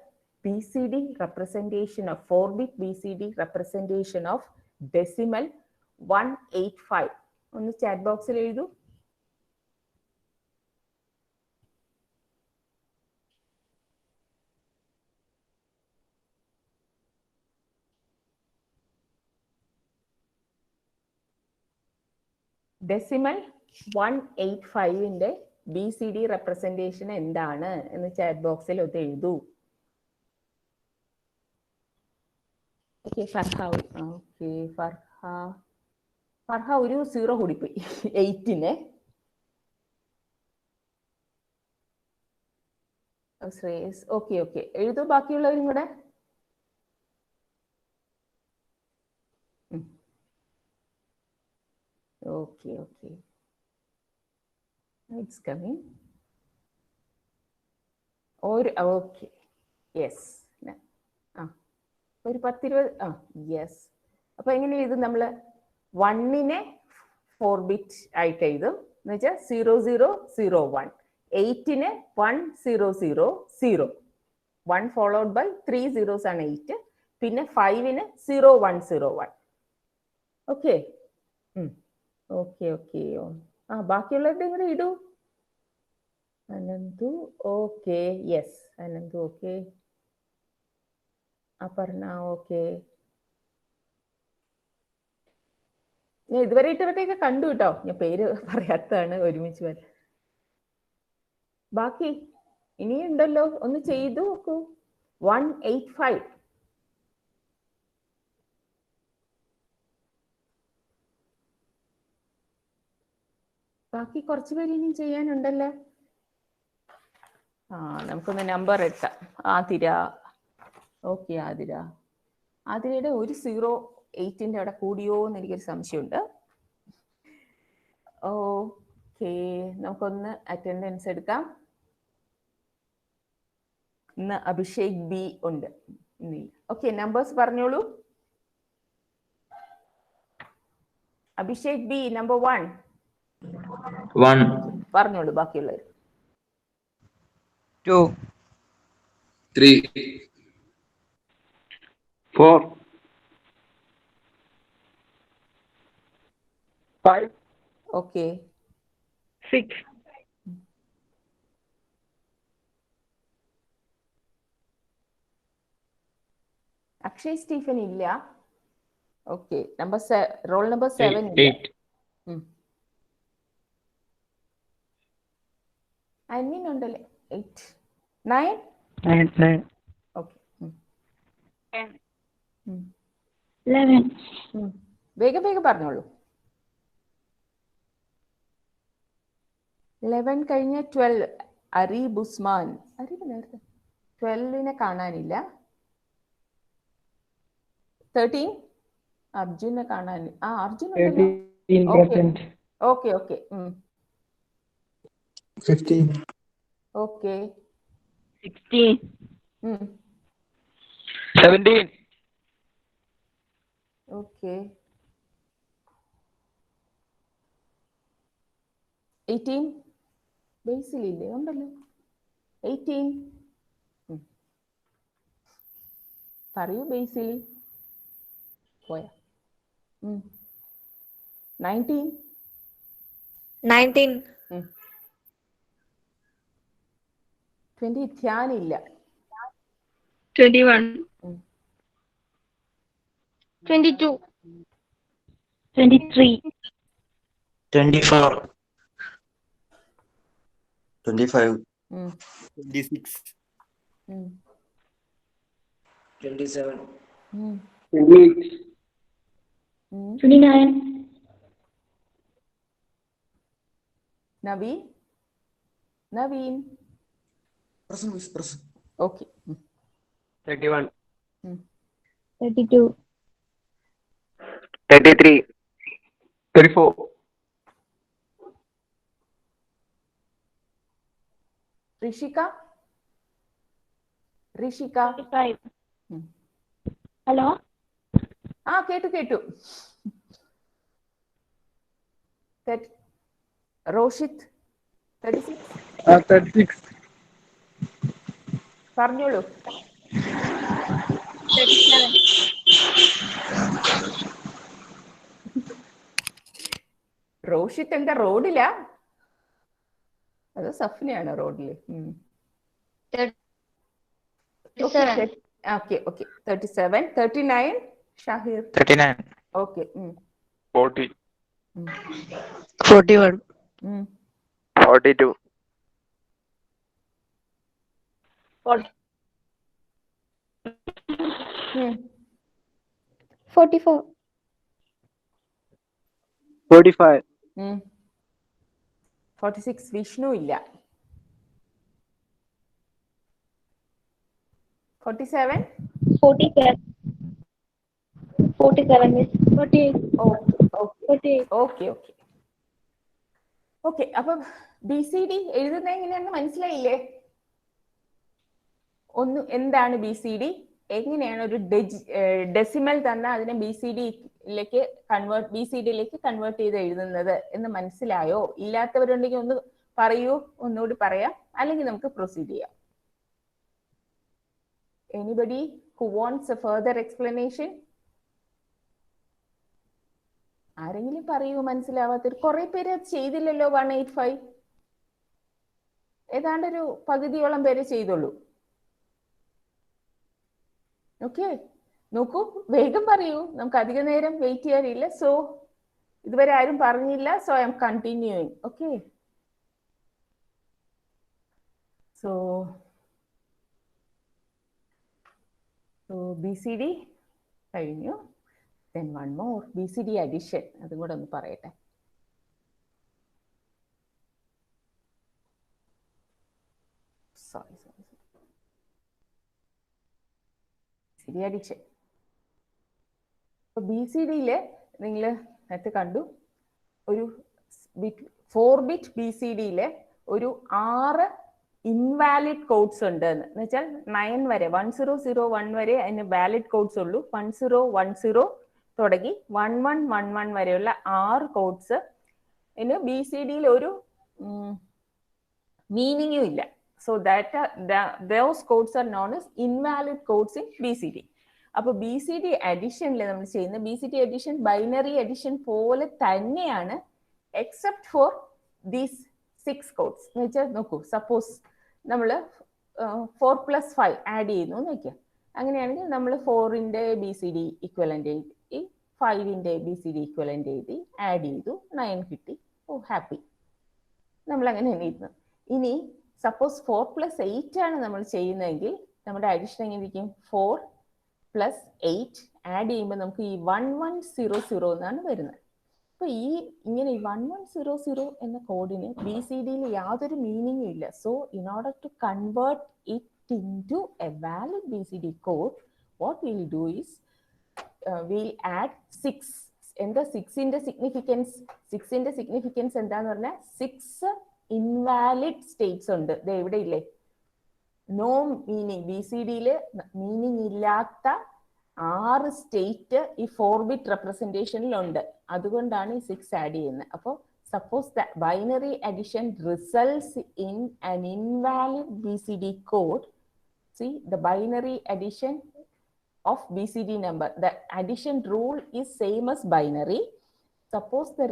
S1: BCD representation of 4-bit BCD representation of decimal 185? ഒന്ന് ചാറ്റ് ബോക്സിൽ എഴുതൂ. ഡെസിമൽ 185ന്റെ BCD റെപ്രസെന്റേഷൻ എന്താണ് എന്ന് ചാറ്റ് ബോക്സിൽ ഒന്ന് എഴുതൂ. ഓക്കെ ഫർഹ, ഓക്കെ ഫർഹ ഒരു 0 കൂടിപ്പോയി 8ന്. ശ്രേയസ് ഓക്കെ എഴുതൂ. ബാക്കിയുള്ളവരും കൂടെ okay it's coming. Okay yes, ഒരു 10-20 യെസ്. അപ്പൊ എങ്ങനെ എഴുതും നമ്മള്? 1നെ 4 ബിറ്റ് ആയിട്ട് എഴുതും എന്ന് വെച്ചാൽ 0001. 8ന് 1000. 1 ഫോളോഡ് ബൈ 3 zeros ആണ് 8. പിന്നെ 5ന് 0101. ഓക്കെ ബാക്കിയുള്ളവരുടെ കൂടെ ഇടൂ. Ananthu okay yes, Ananthu okay. Aparna okay. ഞാൻ ഇതുവരെ ഇട്ടവരെയൊക്കെ കണ്ടു കേട്ടോ, ഞാൻ പേര് പറയാത്തതാണ് ഒരുമിച്ച് വരാൻ. ബാക്കി ഇനിയുണ്ടല്ലോ, ഒന്ന് ചെയ്തു നോക്കൂ. 185. ബാക്കി കുറച്ച് പേര് ഇനിയും ചെയ്യാനുണ്ടല്ലോ. നമുക്കൊന്ന് നമ്പർ ഇട്ടാം. ആതിര ഓക്കെ. ആതിരയുടെ ഒരു 08ന്റെ അവിടെ കൂടിയോ എന്ന് എനിക്കൊരു സംശയമുണ്ട്. ഓക്കെ, നമുക്കൊന്ന് അറ്റൻഡൻസ് എടുക്കാം. ഇന്ന് അഭിഷേക് ബി ഉണ്ട്. ഓക്കെ, നമ്പേഴ്സ് പറഞ്ഞോളൂ. അഭിഷേക് ബി നമ്പർ 1 പറഞ്ഞോളൂ. ബാക്കിയുള്ളവർ
S2: 2 3 4 5
S1: ഓക്കെ
S2: 6
S1: അക്ഷയ് സ്റ്റീഫൻ ഇല്ല. ഓക്കെ, റോൾ നമ്പർ 7 ഇല്ല. അനിയൻ ഉണ്ടല്ലേ? 8 9 ഓക്കെ
S3: 11
S1: വേഗം പറഞ്ഞോളൂ. 11 കഴിഞ്ഞ 12 അരീബ് ഉസ്മാൻ. അരീബ് നേരത്തെ 12നെ കാണാനില്ല. 13 അർജുനെ കാണാനില്ല. അർജുൻ ഉണ്ടല്ലോ. Okay
S2: 15
S1: okay
S3: 16
S2: 17
S1: okay 18 ബേസിലില്ലേ? ഉണ്ടല്ലോ 18. പറയൂ ബേസിലി. പോയാ 19 20 ധ്യാനില്ല.
S3: 21 22 23
S2: 24
S4: 25
S2: 26
S4: 27
S2: 28
S3: 29
S1: Naveen
S4: present
S1: okay
S2: 31
S3: 32
S2: 33 34
S1: Rishika
S3: 35 hello
S1: കേട്ടു. റോഷിത്
S2: 36
S1: പറഞ്ഞോളൂ.
S3: 37
S1: റോഷിത് എന്താ റോഡിലാ? അത് സഫ്നയാണ് റോഡില്. 37 39 ഷാഹിർ
S2: 39
S1: ഓക്കെ
S2: 40
S3: 41.
S2: 42.
S3: 44.
S2: 45.
S1: 46 വിഷ്ണു ഇല്ല. 47.
S3: 47. 47 miss. 48.
S1: ഓക്കെ. ഓക്കെ, അപ്പം BCD എഴുതുന്നത് എങ്ങനെയാണെന്ന് മനസ്സിലായില്ലേ? എന്താണ് BCD, എങ്ങനെയാണ് ഒരു ഡെസിമൽ തന്നെ അതിനെ BCDയിലേക്ക് കൺവേർട്ട് ചെയ്ത് എഴുതുന്നത് എന്ന് മനസ്സിലായോ? ഇല്ലാത്തവരുണ്ടെങ്കിൽ ഒന്ന് പറയൂ, ഒന്നുകൂടി പറയാം, അല്ലെങ്കിൽ നമുക്ക് പ്രൊസീഡ് ചെയ്യാം. Anybody who wants a further explanation? ആരെങ്കിലും പറയൂ, മനസ്സിലാവാത്തൊരു. കുറെ പേര് അത് ചെയ്തില്ലല്ലോ. 185 ഏതാണ്ട് ഒരു പകുതിയോളം പേര് ചെയ്തുള്ളൂ. ഓക്കെ, നോക്കൂ, വേഗം പറയൂ, നമുക്ക് അധിക നേരം വെയിറ്റ് ചെയ്യാനില്ല. സോ ഇതുവരെ ആരും പറഞ്ഞില്ല, so I M continuing. Okay, so BCD കഴിഞ്ഞു. Then one more, BCD addition. അതും കൂടെ ഒന്ന് പറയട്ടെ. സോറി. BCD addition. BCDയില് നിങ്ങൾ നേരത്തെ കണ്ടു, ഒരു 4-bit BCDയില് ഒരു 6 ഇൻവാലിഡ് കോഡ്സ് ഉണ്ട് എന്ന് വെച്ചാൽ 9 വരെ 1001 വരെ അതിന് വാലിഡ് കോഡ്സ് ഉള്ളൂ. 1010 തുടങ്ങി 1111 വരെയുള്ള 6 കോഡ്സ്. ഇതിന് BCDയിൽ ഒരു മീനിങ്ങും ഇല്ല. So those codes are known as invalid codes in BCD. അപ്പൊ BCD അഡിഷനിൽ നമ്മൾ ചെയ്യുന്ന BCD അഡിഷൻ ബൈനറി അഡിഷൻ പോലെ തന്നെയാണ്, എക്സെപ്റ്റ് ഫോർ ദീസ് 6 കോഡ്സ്. എന്ന് വെച്ചാൽ നോക്കൂ, സപ്പോസ് നമ്മൾ 4+5 ആഡ് ചെയ്യുന്നു എന്ന് വയ്ക്കുക. അങ്ങനെയാണെങ്കിൽ നമ്മൾ 4ന്റെ BCD ഇക്വലന്റ് എഴുതി, 5ന്റെ BCD ഇക്വലന്റ് എഴുതി, ആഡ് ചെയ്തു, 9 കിട്ടി. ഓ, ഹാപ്പി. നമ്മൾ അങ്ങനെ എഴുതുന്നു. ഇനി സപ്പോസ് 4+8 ആണ് നമ്മൾ ചെയ്യുന്നതെങ്കിൽ നമ്മുടെ അഡിഷൻ എങ്ങനെ ഇരിക്കും? 4+8 ആഡ് ചെയ്യുമ്പോൾ നമുക്ക് ഈ 1100 എന്നാണ് വരുന്നത്. അപ്പൊ ഇങ്ങനെ 1100 എന്ന കോഡിന് BCDയിൽ യാതൊരു മീനിങ്ങും ഇല്ല. So in order to convert it into a valid BCD code, what will do is will add 6. എന്താ 6ന്റെ സിഗ്നിഫിക്കൻസ്? 6ന്റെ സിഗ്നിഫിക്കൻസ് എന്താന്ന് പറഞ്ഞാൽ 6 ഇൻവാലിഡ് സ്റ്റേറ്റ്സ് ഉണ്ട്. ഇത് എവിടെ ഇല്ലേ? No meaning. BCDയില് മീനിങ് ഇല്ലാത്ത 6 സ്റ്റേറ്റ് ഈ 4-bit റെപ്രസെന്റേഷനിലുണ്ട്. അതുകൊണ്ടാണ് ഈ 6 ആഡ് ചെയ്യുന്നത്. അപ്പോൾ suppose the binary addition results in an invalid BCD code. C the binary addition of BCD number, the addition rule is same as binary. Suppose the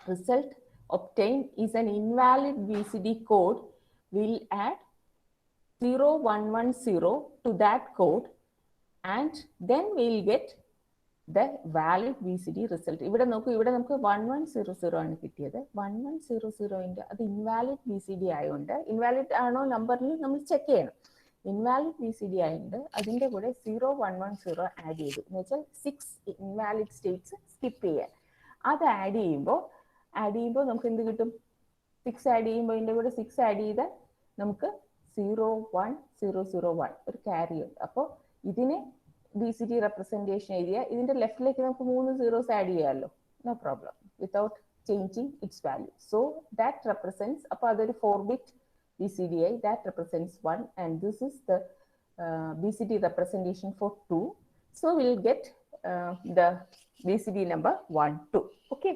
S1: result obtained is an invalid BCD code, we'll add 0110 to that code and then we'll get the valid BCD result. ഇവിടെ നോക്കൂ, ഇവിടെ നമുക്ക് 1100 ആണ് കിട്ടിയത്. 1100ന്റെ അത് invalid BCD ആയതുകൊണ്ട്, invalid ആണോ നമ്പറിൽ നമ്മൾ ചെക്ക് ചെയ്യണം. ഇൻവാലിഡ് BCD ആയതുകൊണ്ട് അതിൻ്റെ കൂടെ 0110 ആഡ് ചെയ്തു എന്ന് വെച്ചാൽ 6 ഇൻവാലിഡ് സ്റ്റേറ്റ്സ് സ്കിപ്പ് ചെയ്യാൻ. അത് ആഡ് ചെയ്യുമ്പോൾ നമുക്ക് എന്ത് കിട്ടും? 6 ആഡ് ചെയ്യുമ്പോൾ ഇതിൻ്റെ കൂടെ 6 ആഡ് ചെയ്താൽ നമുക്ക് 01001 ഒരു ക്യാരി ഉണ്ട്. അപ്പോൾ ഇതിനെ BCD റെപ്രസെന്റേഷൻ എഴുതിയ ഇതിന്റെ ലെഫ്റ്റിലേക്ക് നമുക്ക് 3 zeros ആഡ് ചെയ്യാമല്ലോ, no problem, without changing its value. So that represents, അപ്പോൾ അതൊരു 4-bit BCDI, that represents 1 and this is the BCD representation for 2. So we'll get the BCD number 1, 2. Okay.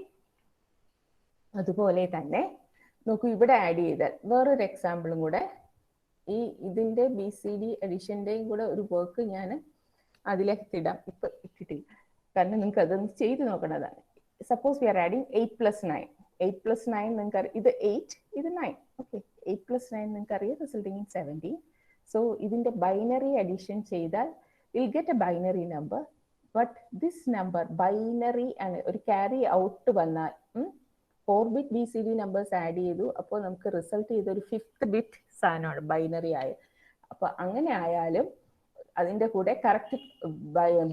S1: അതുപോലെ തന്നെ നോക്കൂ, ഇവിടെ ആഡ് ചെയ്താൽ വേറൊരു എക്സാമ്പിളും കൂടെ, ഈ ഇതിൻ്റെ BCD അഡിഷൻ്റെയും കൂടെ ഒരു വർക്ക് ഞാൻ അതിലേക്ക് ഇടാം. ഇപ്പം ഇട്ടിട്ടില്ല, കാരണം നിങ്ങൾക്ക് അതൊന്ന് ചെയ്ത് നോക്കണതാണ്. Suppose we are adding 8+9. 8+9 നിങ്ങൾക്ക് ഇത് 8, ഇത് 9. ഓക്കെ, 8+9 നിങ്ങൾക്ക് അറിയാം, റിസൾട്ടിങ് ഇൻ 17. സോ ഇതിൻ്റെ ബൈനറി അഡീഷൻ ചെയ്താൽ will get A binary number but this number binary ആണ്, ഒരു ക്യാരി ഔട്ട് വന്നാൽ 4-bit BCD നമ്പേഴ്സ് ആഡ് ചെയ്തു, അപ്പോൾ നമുക്ക് റിസൾട്ട് ചെയ്ത ഒരു 5th ബിറ്റ് സാധനമാണ് ബൈനറി ആയ. അപ്പൊ അങ്ങനെ ആയാലും അതിന്റെ കൂടെ കറക്റ്റ്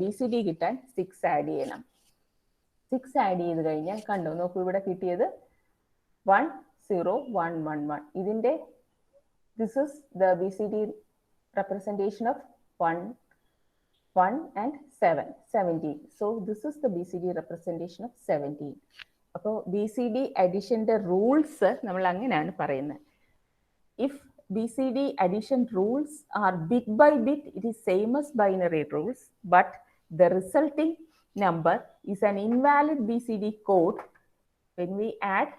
S1: BCD കിട്ടാൻ 6 ആഡ് ചെയ്യണം. 6 ആഡ് ചെയ്ത് കഴിഞ്ഞാൽ കണ്ടോ, നോക്കൂ ഇവിടെ കിട്ടിയത് 10111. ഇതിന്റെ this is the BCD representation of 1 and 7, 17. So this is the BCD representation of 17. അപ്പോൾ BCD അഡിഷന്റെ റൂൾസ് നമ്മൾ അങ്ങനെയാണ് പറയുന്നത്. If BCD addition rules are bit by bit, it is same as binary rules, but the resulting number is an invalid BCD code when we add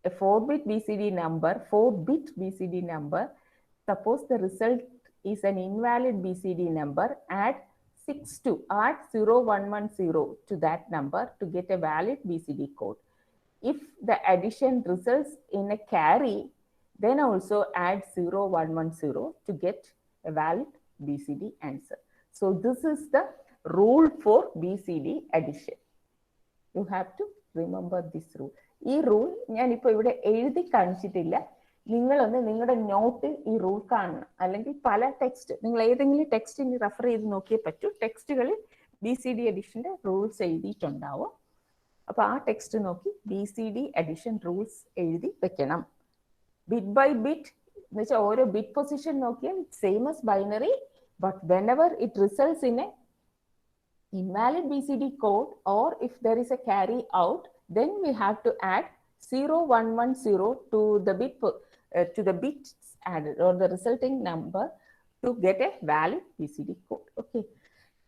S1: a 4-bit BCD number, 4-bit BCD number. Suppose the result is an invalid BCD number, add 0110 to that number to get a valid BCD code. If the addition results in a carry, then also add 0110 to get a valid BCD answer. So this is the rule for BCD addition. You have to remember this rule. ഈ rule ഞാനിപ്പോൾ ഇവിടെ എഴുതി കാണിച്ചിട്ടില്ല, നിങ്ങളൊന്ന് നിങ്ങളുടെ നോട്ടിൽ ഈ rule കാണണം. അല്ലെങ്കിൽ പല ടെക്സ്റ്റ്, നിങ്ങൾ ഏതെങ്കിലും ടെക്സ്റ്റിന് റെഫർ ചെയ്ത് നോക്കിയേ പറ്റൂ. ടെക്സ്റ്റുകളിൽ BCD അഡിഷന്റെ റൂൾസ് എഴുതിയിട്ടുണ്ടാവും. അപ്പൊ ആ ടെക്സ്റ്റ് നോക്കി BCD അഡിഷൻ റൂൾസ് എഴുതി വെക്കണം. ബിറ്റ് ബൈ ബിറ്റ് എന്ന് വെച്ചാൽ ഓരോ ബിറ്റ് പൊസിഷൻ നോക്കിയാൽ same as binary, but whenever it results in a invalid BCD code or if there is a carry out, then we have to add 0110 to the bits added or the resulting number to get a valid BCD code. Okay,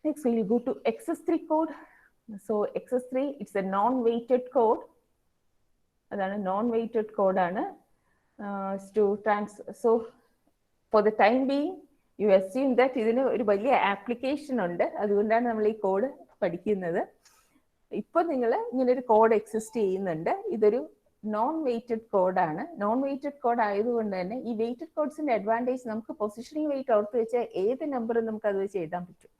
S1: next we will go to XS3 code. So XS3, it's a non-weighted code. Adana non-weighted code aanu to transfer. So for the time being, you assume that ഇതിന് ഒരു വലിയ application ഉണ്ട്, അതുകൊണ്ടാണ് നമ്മൾ ഈ code പഠിക്കുന്നത്. ഇപ്പൊ നിങ്ങൾ ഇങ്ങനെ ഒരു കോഡ് എക്സിസ്റ്റ് ചെയ്യുന്നുണ്ട്, ഇതൊരു നോൺ വെയ്റ്റഡ് കോഡാണ്. നോൺ വെയ്റ്റഡ് കോഡ് ആയതുകൊണ്ട് തന്നെ ഈ വെയ്റ്റഡ് കോഡ്സിന്റെ അഡ്വാൻറ്റേജ്, നമുക്ക് പൊസിഷനിങ് വെയിറ്റ് ഓർത്ത് വെച്ചാൽ ഏത് നമ്പറും നമുക്ക് അത് വെച്ച് എഴുതാൻ പറ്റും.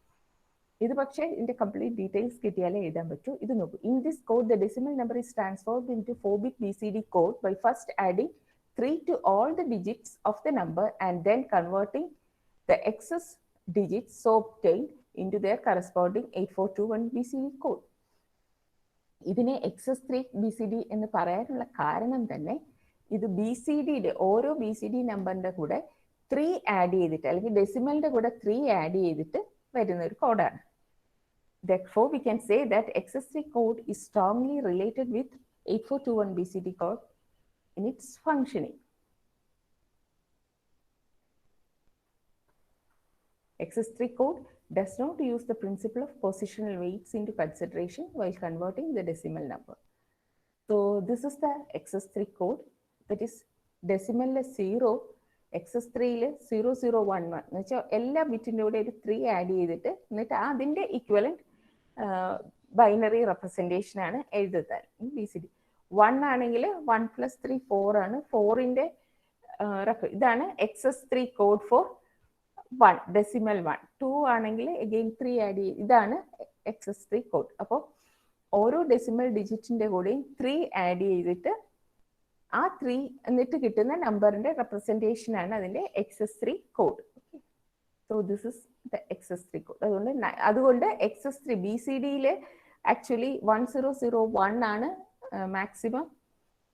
S1: ഇത് പക്ഷേ ഇതിന്റെ കംപ്ലീറ്റ് ഡീറ്റെയിൽസ് കിട്ടിയാലേ എഴുതാൻ പറ്റൂ. ഇത് നോക്കൂ, in this code the decimal number is transformed into 4-bit BCD code by first adding 3 to all the digits of the number and then converting the excess digits so obtained into their corresponding 8421 BCD code. ഇതിനെ XS3 BCD എന്ന് പറയാനുള്ള കാരണം തന്നെ ഇത് BCDയുടെ ഓരോ BCD നമ്പറിന്റെ കൂടെ 3 add ചെയ്തിട്ട്, അല്ലെങ്കിൽ ഡെസിമലിന്റെ കൂടെ 3 ആഡ് ചെയ്തിട്ട് വരുന്ന ഒരു കോഡാണ്. Therefore, we can say that XS3 code is strongly related with 8421 BCD code in its functioning. XS3 code does not use the principle of positional weights into consideration while converting the decimal number. So this is the XS3 code, that is decimal 0, XS3 0011 എന്ന് വെച്ചാൽ എല്ലാ ബിറ്റിൻ്റെ കൂടെ ഒരു 3 add ചെയ്തിട്ട് എന്നിട്ട് അതിന്റെ equivalent binary representation ആണ് എഴുതുന്നത്. BCD 1 ആണെങ്കിൽ 1 + 3 4 ആണ്, 4ന്റെ ഇതാണ് XS3 കോഡ് ഫോർ 1 ഡെസിമൽ 1. 2 ആണെങ്കിൽ അഗെയിൻ 3 ആഡ് ചെയ്യും, ഇതാണ് XS3 കോഡ്. അപ്പോൾ ഓരോ ഡെസിമൽ ഡിജിറ്റിന്റെ കൂടെയും 3 ആഡ് ചെയ്തിട്ട് ആ 3 എന്നിട്ട് കിട്ടുന്ന നമ്പറിന്റെ റെപ്രസെന്റേഷൻ ആണ് അതിന്റെ XS3 code. So this is the XS3 code. അതുകൊണ്ട് XS3 BCDയില് ആക്ച്വലി 1001 ആണ് മാക്സിമം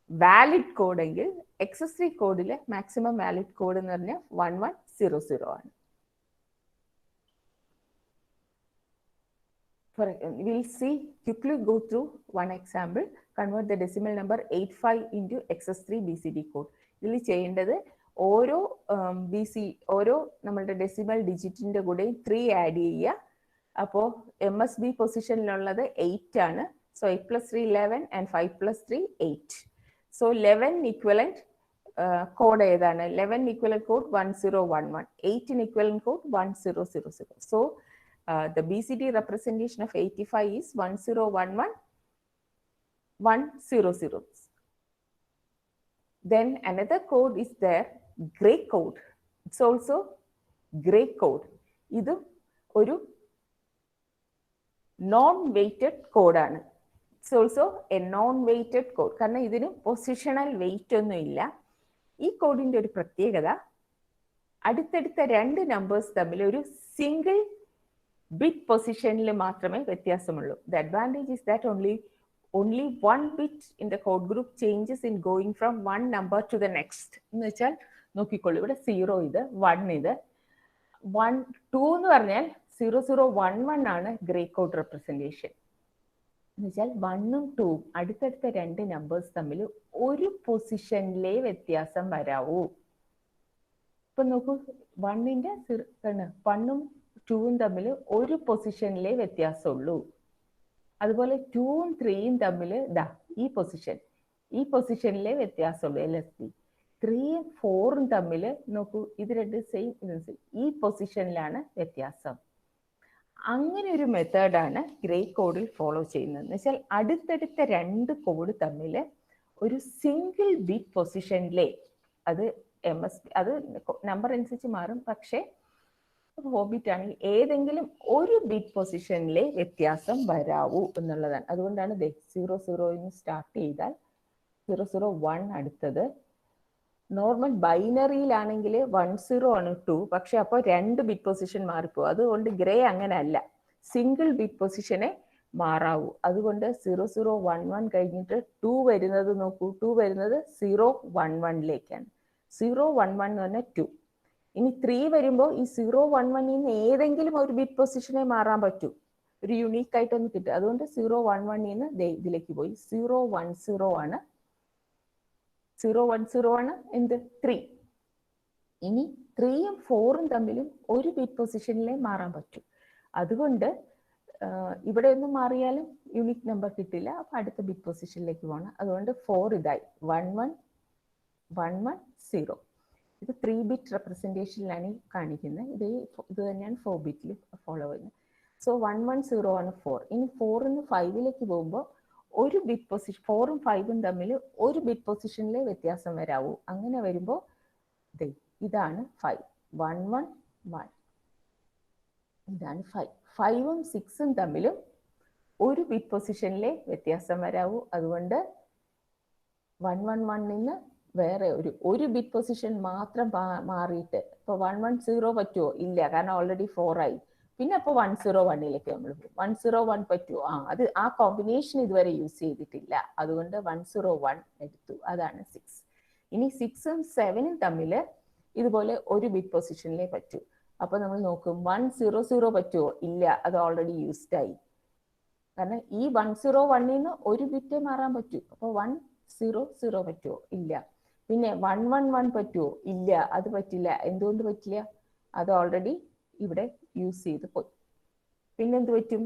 S1: വാലിഡ് കോഡ് എങ്കിൽ XS3 കോഡില് മാക്സിമം വാലിഡ് കോഡ് എന്ന് പറഞ്ഞാൽ 1100 ആണ്. We'll see, quickly go through one example. Convert the decimal number 85 into XS3 BCD code. ഇതിൽ ചെയ്യേണ്ടത് ഓരോ നമ്മളുടെ ഡെസിമൽ ഡിജിറ്റിന്റെ കൂടെ 3 ആഡ് ചെയ്യുക. അപ്പോൾ MSB പൊസിഷനിലുള്ളത് 8 ആണ്. So 8 + 3 11 and 5 + 3 8. So 11 equivalent code ഏതാണ്? 11 equivalent code 1011, 8 equivalent code 1000. So the BCD representation of 85 is 1011 100. Then another code is there, gray code. It's also gray code. Idu oru non weighted കോഡാണ്. It's also a non weighted code. കാരണം ഇതിന് positional wait ഒന്നും ഇല്ല. ഈ കോഡിന്റെ ഒരു പ്രത്യേകത, അടുത്തടുത്ത രണ്ട് നമ്പേഴ്സ് തമ്മിൽ ഒരു സിംഗിൾ ബിറ്റ് പൊസിഷനിൽ മാത്രമേ വ്യത്യാസമുള്ളൂ. The advantage is that only one bit in the code group changes in going from one number to the next. എന്ന് വെച്ചാൽ നോക്കിക്കോളൂ, ഇവിടെ 0 ഇത്, 1 ഇത്, 1 2 എന്ന് പറഞ്ഞാൽ 0011 ആണ് ഗ്രേ കോഡ് റെപ്രസെന്റേഷൻ. എന്ന് വെച്ചാൽ 1ഉം 2ഉം അടുത്തടുത്ത രണ്ട് നമ്പേഴ്സ് തമ്മിൽ ഒരു പൊസിഷനിലേ വ്യത്യാസം വരാവൂ. ഇപ്പൊ നോക്കൂ, 1ന്റെ 1ഉം 2ഉം തമ്മിൽ ഒരു പൊസിഷനിലേ വ്യത്യാസമുള്ളൂ. അതുപോലെ 2ഉം 3ഉം തമ്മിൽ ഈ പൊസിഷനിലെ വ്യത്യാസമുള്ളൂ. LSB 3ഉം 4ഉം തമ്മിൽ നോക്കൂ, ഇത് രണ്ട് സെയിം, ഈ പൊസിഷനിലാണ് വ്യത്യാസം. അങ്ങനെ ഒരു മെത്തേഡാണ് ഗ്രേ കോഡിൽ ഫോളോ ചെയ്യുന്നത്. എന്ന് വെച്ചാൽ അടുത്തടുത്ത രണ്ട് കോഡ് തമ്മിൽ ഒരു സിംഗിൾ ബിറ്റ് പൊസിഷനിലെ, അത് MSB അത് നമ്പർ അനുസരിച്ച് മാറും, പക്ഷേ 4 ബിറ്റ് ആണെങ്കിൽ ഏതെങ്കിലും ഒരു ബിറ്റ് പൊസിഷനിലെ വ്യത്യാസം വരാവൂ എന്നുള്ളതാണ്. അതുകൊണ്ടാണ് 00 സ്റ്റാർട്ട് ചെയ്താൽ 001 അടുത്തത്. നോർമൽ ബൈനറിയിലാണെങ്കിൽ 10 ആണ് 2, പക്ഷെ അപ്പോൾ രണ്ട് ബിറ്റ് പൊസിഷൻ മാറിപ്പോകും. അതുകൊണ്ട് ഗ്രേ അങ്ങനെ അല്ല, സിംഗിൾ ബിറ്റ് പൊസിഷനെ മാറാവൂ. അതുകൊണ്ട് 0011 കഴിഞ്ഞിട്ട് 2 വരുന്നത് നോക്കൂ, 2 വരുന്നത് 011ലേക്കാണ്. 011 എന്ന് പറഞ്ഞാൽ 2. ഇനി 3 വരുമ്പോൾ ഈ 011 നിന്ന് ഏതെങ്കിലും ഒരു ബിറ്റ് പൊസിഷനെ മാറാൻ പറ്റൂ, ഒരു യുണീക്ക് ആയിട്ടൊന്ന് കിട്ടും. അതുകൊണ്ട് 011 നിന്ന് ഇതിലേക്ക് പോയി 010 ആണ്. 010 ആണ് എന്ത്, 3. ഇനി 3ഉം 4ഉം തമ്മിലും ഒരു ബിറ്റ് പൊസിഷനിലേ മാറാൻ പറ്റൂ. അതുകൊണ്ട് ഇവിടെ ഒന്നും മാറിയാലും യുണീക്ക് നമ്പർ കിട്ടില്ല, അപ്പൊ അടുത്ത ബിറ്റ് പൊസിഷനിലേക്ക് പോകണം. അതുകൊണ്ട് 4 ഇതായി 1110. ഇത് 3 ബിറ്റ് റെപ്രസെന്റേഷനിലാണ് കാണിക്കുന്നത്. ഇത് തന്നെയാണ് 4 ബിറ്റിൽ ഫോളോ ചെയ്യുന്നത്. സോ 110 ആണ് 4. ഇനി 4ന്ന് 5ലേക്ക് പോകുമ്പോൾ ഒരു ബിറ്റ് പൊസിഷൻ, 4ഉം 5ഉം തമ്മിൽ ഒരു ബിറ്റ് പൊസിഷനിലെ വ്യത്യാസം വരാവൂ. അങ്ങനെ വരുമ്പോൾ ഇതാണ് 5, 111. ഇതാണ് 5. 5ഉം 6ഉം തമ്മിലും ഒരു ബിറ്റ് പൊസിഷനിലെ വ്യത്യാസം വരാവൂ. അതുകൊണ്ട് 111 നിന്ന് വേറെ ഒരു ബിറ്റ് പൊസിഷൻ മാത്രം മാറിയിട്ട് ഇപ്പൊ 110 പറ്റുമോ? ഇല്ല, കാരണം ഓൾറെഡി 4 ആയി. പിന്നെ അപ്പോൾ 101ലേക്ക് നമ്മൾ പോകും. 101 പറ്റുമോ? അത് ആ കോമ്പിനേഷൻ ഇതുവരെ യൂസ് ചെയ്തിട്ടില്ല, അതുകൊണ്ട് 101 എടുത്തു. അതാണ് 6. ഇനി 6ഉം 7ഉം തമ്മിൽ ഇതുപോലെ ഒരു ബിറ്റ് പൊസിഷനിലേ പറ്റൂ. അപ്പൊ നമ്മൾ നോക്കും 100 പറ്റുമോ? ഇല്ല, അത് ഓൾറെഡി യൂസ്ഡ് ആയി. കാരണം ഈ 101 നിന്ന് ഒരു ബിറ്റേ മാറാൻ പറ്റൂ. അപ്പൊ 100 പറ്റുമോ? ഇല്ല. പിന്നെ 111 പറ്റുമോ? ഇല്ല, അത് പറ്റില്ല. എന്തുകൊണ്ട് പറ്റില്ല? അത് ഓൾറെഡി ഇവിടെ യൂസ് ചെയ്ത് പോയി. പിന്നെന്ത് പറ്റും?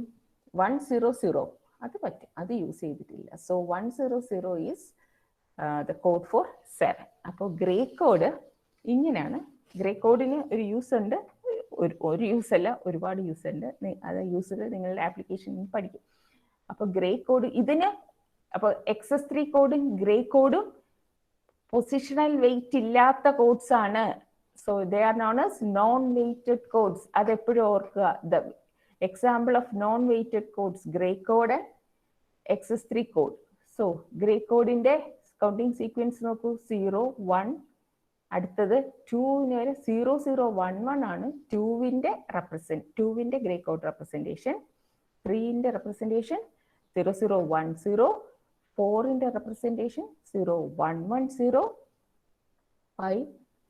S1: 100 അത് പറ്റും, അത് യൂസ് ചെയ്തിട്ടില്ല. So 100 is the code for 7. അപ്പോൾ ഗ്രേ കോഡ് ഇങ്ങനെയാണ്. ഗ്രേ കോഡിന് ഒരു യൂസ് ഉണ്ട്, ഒരു യൂസ് അല്ല, ഒരുപാട് യൂസ് ഉണ്ട്. അത് യൂസ് നിങ്ങളുടെ ആപ്ലിക്കേഷനിൽ പഠിക്കും. അപ്പൊ ഗ്രേ കോഡ് ഇതിന്, അപ്പൊ XS3 കോഡും ഗ്രേ കോഡും പൊസിഷണൽ വെയിറ്റ് ഇല്ലാത്ത കോഡ്സ് ആണ്. So they are none as non weighted codes. അതെപ്പോഴും ഓർക്കുക. The example of non weighted codes gray code and XS3 code. So gray കോഡിന്റെ കൗണ്ടിങ് സീക്വൻസ് നോക്കൂ. 0 1, അടുത്തത് 2 വരെ 0011 ആണ് 2വിന്റെ ഗ്രേ കോഡ് റെപ്രസെന്റേഷൻ. 3ന്റെ റെപ്രസെന്റേഷൻ 0010, 4ന്റെ റെപ്രസെന്റേഷൻ 0110, 5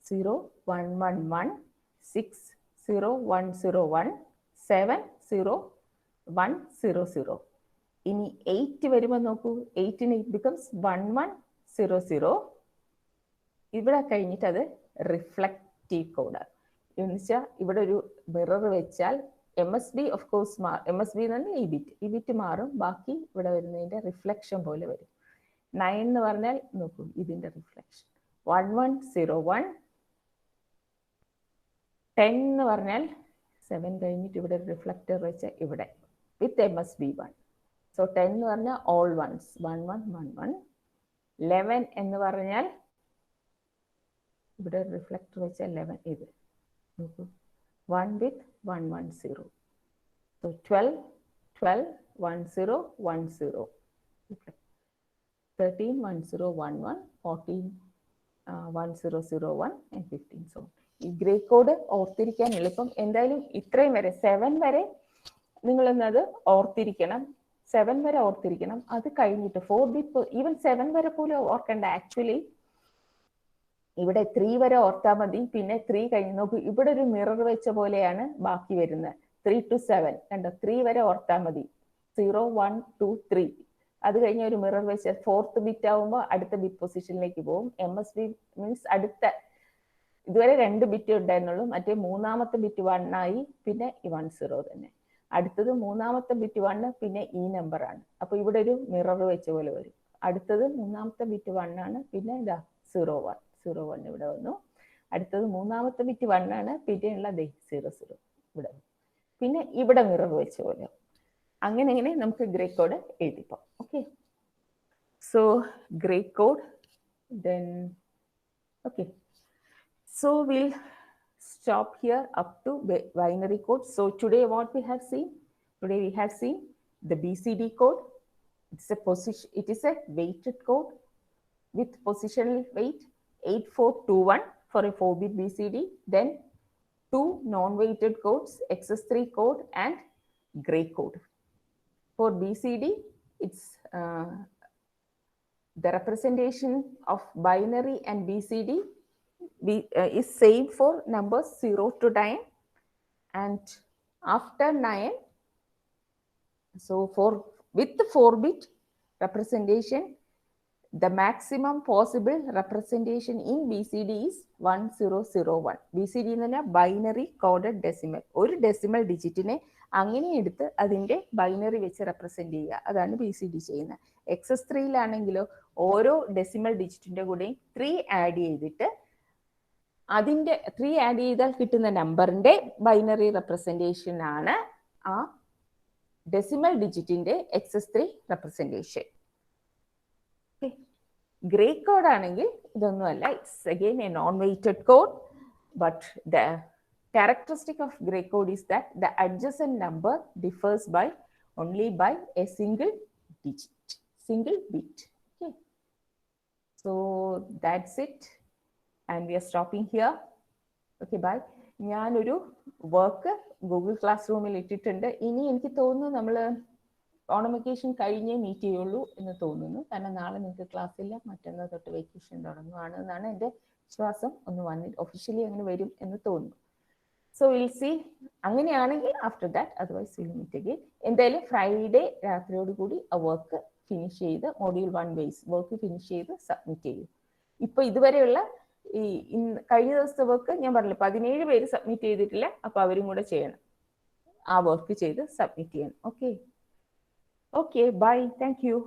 S1: 0111, 6 0101, 7 0100. ഇനി 8 വരുമ്പോൾ നോക്കൂ. 8ന് ഇറ്റ് ബിക്കംസ് 1100. ഇവിടെ കഴിഞ്ഞിട്ട് അത് റിഫ്ലക്റ്റീവ് കോഡാണ്. എന്ന് വെച്ചാൽ ഇവിടെ ഒരു മിറർ വെച്ചാൽ MSB ഓഫ് കോഴ്സ് MSB എന്ന് പറഞ്ഞാൽ ഈ ബിറ്റ് മാറും, ബാക്കി ഇവിടെ വരുന്നതിന്റെ റിഫ്ലക്ഷൻ പോലെ വരും. 9 എന്ന് പറഞ്ഞാൽ നോക്കൂ, ഇതിന്റെ റിഫ്ലക്ഷൻ 1101. 10 എന്ന് പറഞ്ഞാൽ 7 കഴിഞ്ഞിട്ട് ഇവിടെ റിഫ്ലക്റ്റർ വെച്ച ഇവിടെ വിത്ത് MSB 1. സോ 10 എന്ന് പറഞ്ഞാൽ ഓൾ വൺസ് 1111. 11 എന്ന് പറഞ്ഞാൽ ഇവിടെ റിഫ്ലക്ടർ വെച്ച 11 ഇത് നോക്കൂ, 1 with 110. So 12 12, 10, 10. 13, 1011, 14, 1001 and 15. So ഈ ഗ്രേ കോഡ് ഓർത്തിരിക്കാൻ എളുപ്പം. എന്തായാലും ഇത്രയും വരെ 7 വരെ നിങ്ങളൊന്നത് ഓർത്തിരിക്കണം. 7 വരെ ഓർത്തിരിക്കണം. അത് കഴിഞ്ഞിട്ട് 4 ബിറ്റ് ഈവൻ 7 വരെ പോലും ഓർക്കണ്ട. ആക്ച്വലി ഇവിടെ 3 വരെ ഓർത്താൽ മതി. പിന്നെ 3 കഴിഞ്ഞ് നോക്കൂ, ഇവിടെ ഒരു മിറർ വെച്ച പോലെയാണ് ബാക്കി വരുന്നത്. 3 to 7 കണ്ടോ, 3 വരെ ഓർത്താൽ മതി. 0, 1, 2, 3. അത് കഴിഞ്ഞ ഒരു മിറർ വെച്ച് 4th ബിറ്റ് ആവുമ്പോൾ അടുത്ത ബിറ്റ് പൊസിഷനിലേക്ക് പോകും. MSB മീൻസ് അടുത്ത, ഇതുവരെ 2 ബിറ്റ് ഉണ്ടായിരുന്നുള്ളൂ. മറ്റേ മൂന്നാമത്തെ ബിറ്റ് 1 ആയി, പിന്നെ ഈ 10 തന്നെ. അടുത്തത് മൂന്നാമത്തെ ബിറ്റ് 1, പിന്നെ ഈ നമ്പർ ആണ്. അപ്പൊ ഇവിടെ ഒരു മിറർ വെച്ച പോലെ വരും. അടുത്തത് മൂന്നാമത്തെ ബിറ്റ് 1 ആണ്, പിന്നെ ഇതാ 01 ഇവിടെ വന്നു. അടുത്തത് മൂന്നാമത്തെ ബിറ്റ് 1 ആണ്, പിന്നെയുള്ള 00 ഇവിടെ. പിന്നെ ഇവിടെ മിറർ വെച്ച പോലെ. അങ്ങനെ നമുക്ക് ഗ്രേ കോഡ് എഴുതിപ്പോ. Okay, so gray code, then okay, so we'll stop here up to binary code. So today what we have seen, the BCD code. It is a weighted code with positional weight 8421 for a 4-bit BCD, then 2 non-weighted codes, XS3 code and gray code. For BCD, it's the representation of binary and BCD is same for numbers 0 to 9, and after 9, so with the 4-bit representation, the maximum possible representation in BCD is 1001. BCD എന്ന് പറഞ്ഞാൽ binary coded decimal. ഒരു decimal ഡിജിറ്റിനെ അങ്ങനെ എടുത്ത് അതിന്റെ binary വെച്ച് represent ചെയ്യുക. അതാണ് BCD ചെയ്യുന്നത്. XS3-യിലാണെങ്കിലോ ഓരോ ഡെസിമൽ ഡിജിറ്റിന്റെ കൂടെയും 3 ആഡ് ചെയ്തിട്ട് അതിന്റെ 3 ആഡ് ചെയ്താൽ കിട്ടുന്ന നമ്പറിന്റെ ബൈനറി റെപ്രസെന്റേഷൻ ആണ് ആ ഡെസിമൽ ഡിജിറ്റിന്റെ XS3 റെപ്രസെന്റേഷൻ. ഗ്രേ കോഡ് ആണെങ്കിൽ ഇതൊന്നുമല്ല, it's again a non weighted code, but the characteristic of gray code is that the adjacent number differs only by a single bit. Okay, so that's it, and we are stopping here. Okay, bye. ഞാനൊരു work Google class റൂമിൽ ഇട്ടിട്ടുണ്ട്. ഇനി എനിക്ക് തോന്നുന്നു നമ്മൾ Onam vacation കഴിഞ്ഞേ meet ചെയ്യുള്ളൂ എന്ന് തോന്നുന്നു. കാരണം നാളെ നിങ്ങൾക്ക് ക്ലാസ് ഇല്ല, മറ്റന്നാൾ തൊട്ട് വെക്കേഷൻ തുടങ്ങുകയാണ് എന്നാണ് എൻ്റെ വിശ്വാസം. ഒന്ന് വന്നിട്ട് ഒഫീഷ്യലി അങ്ങനെ വരും എന്ന് തോന്നുന്നു. So will see. അങ്ങനെയാണെങ്കിൽ after that, otherwise will meet again. എന്തായാലും ഫ്രൈഡേ രാത്രിയോട് കൂടി ആ വർക്ക് ഫിനിഷ് ചെയ്ത് മൊഡ്യൂൾ 1 ബേസ് വർക്ക് ഫിനിഷ് ചെയ്ത് സബ്മിറ്റ് ചെയ്യും. ഇപ്പൊ ഇതുവരെയുള്ള ഈ കഴിഞ്ഞ ദിവസത്തെ വർക്ക് ഞാൻ പറഞ്ഞില്ല, 17 പേര് സബ്മിറ്റ് ചെയ്തിട്ടില്ല. അപ്പൊ അവരും കൂടെ ചെയ്യണം, ആ വർക്ക് ചെയ്ത് സബ്മിറ്റ് ചെയ്യണം. Okay, bye, thank U.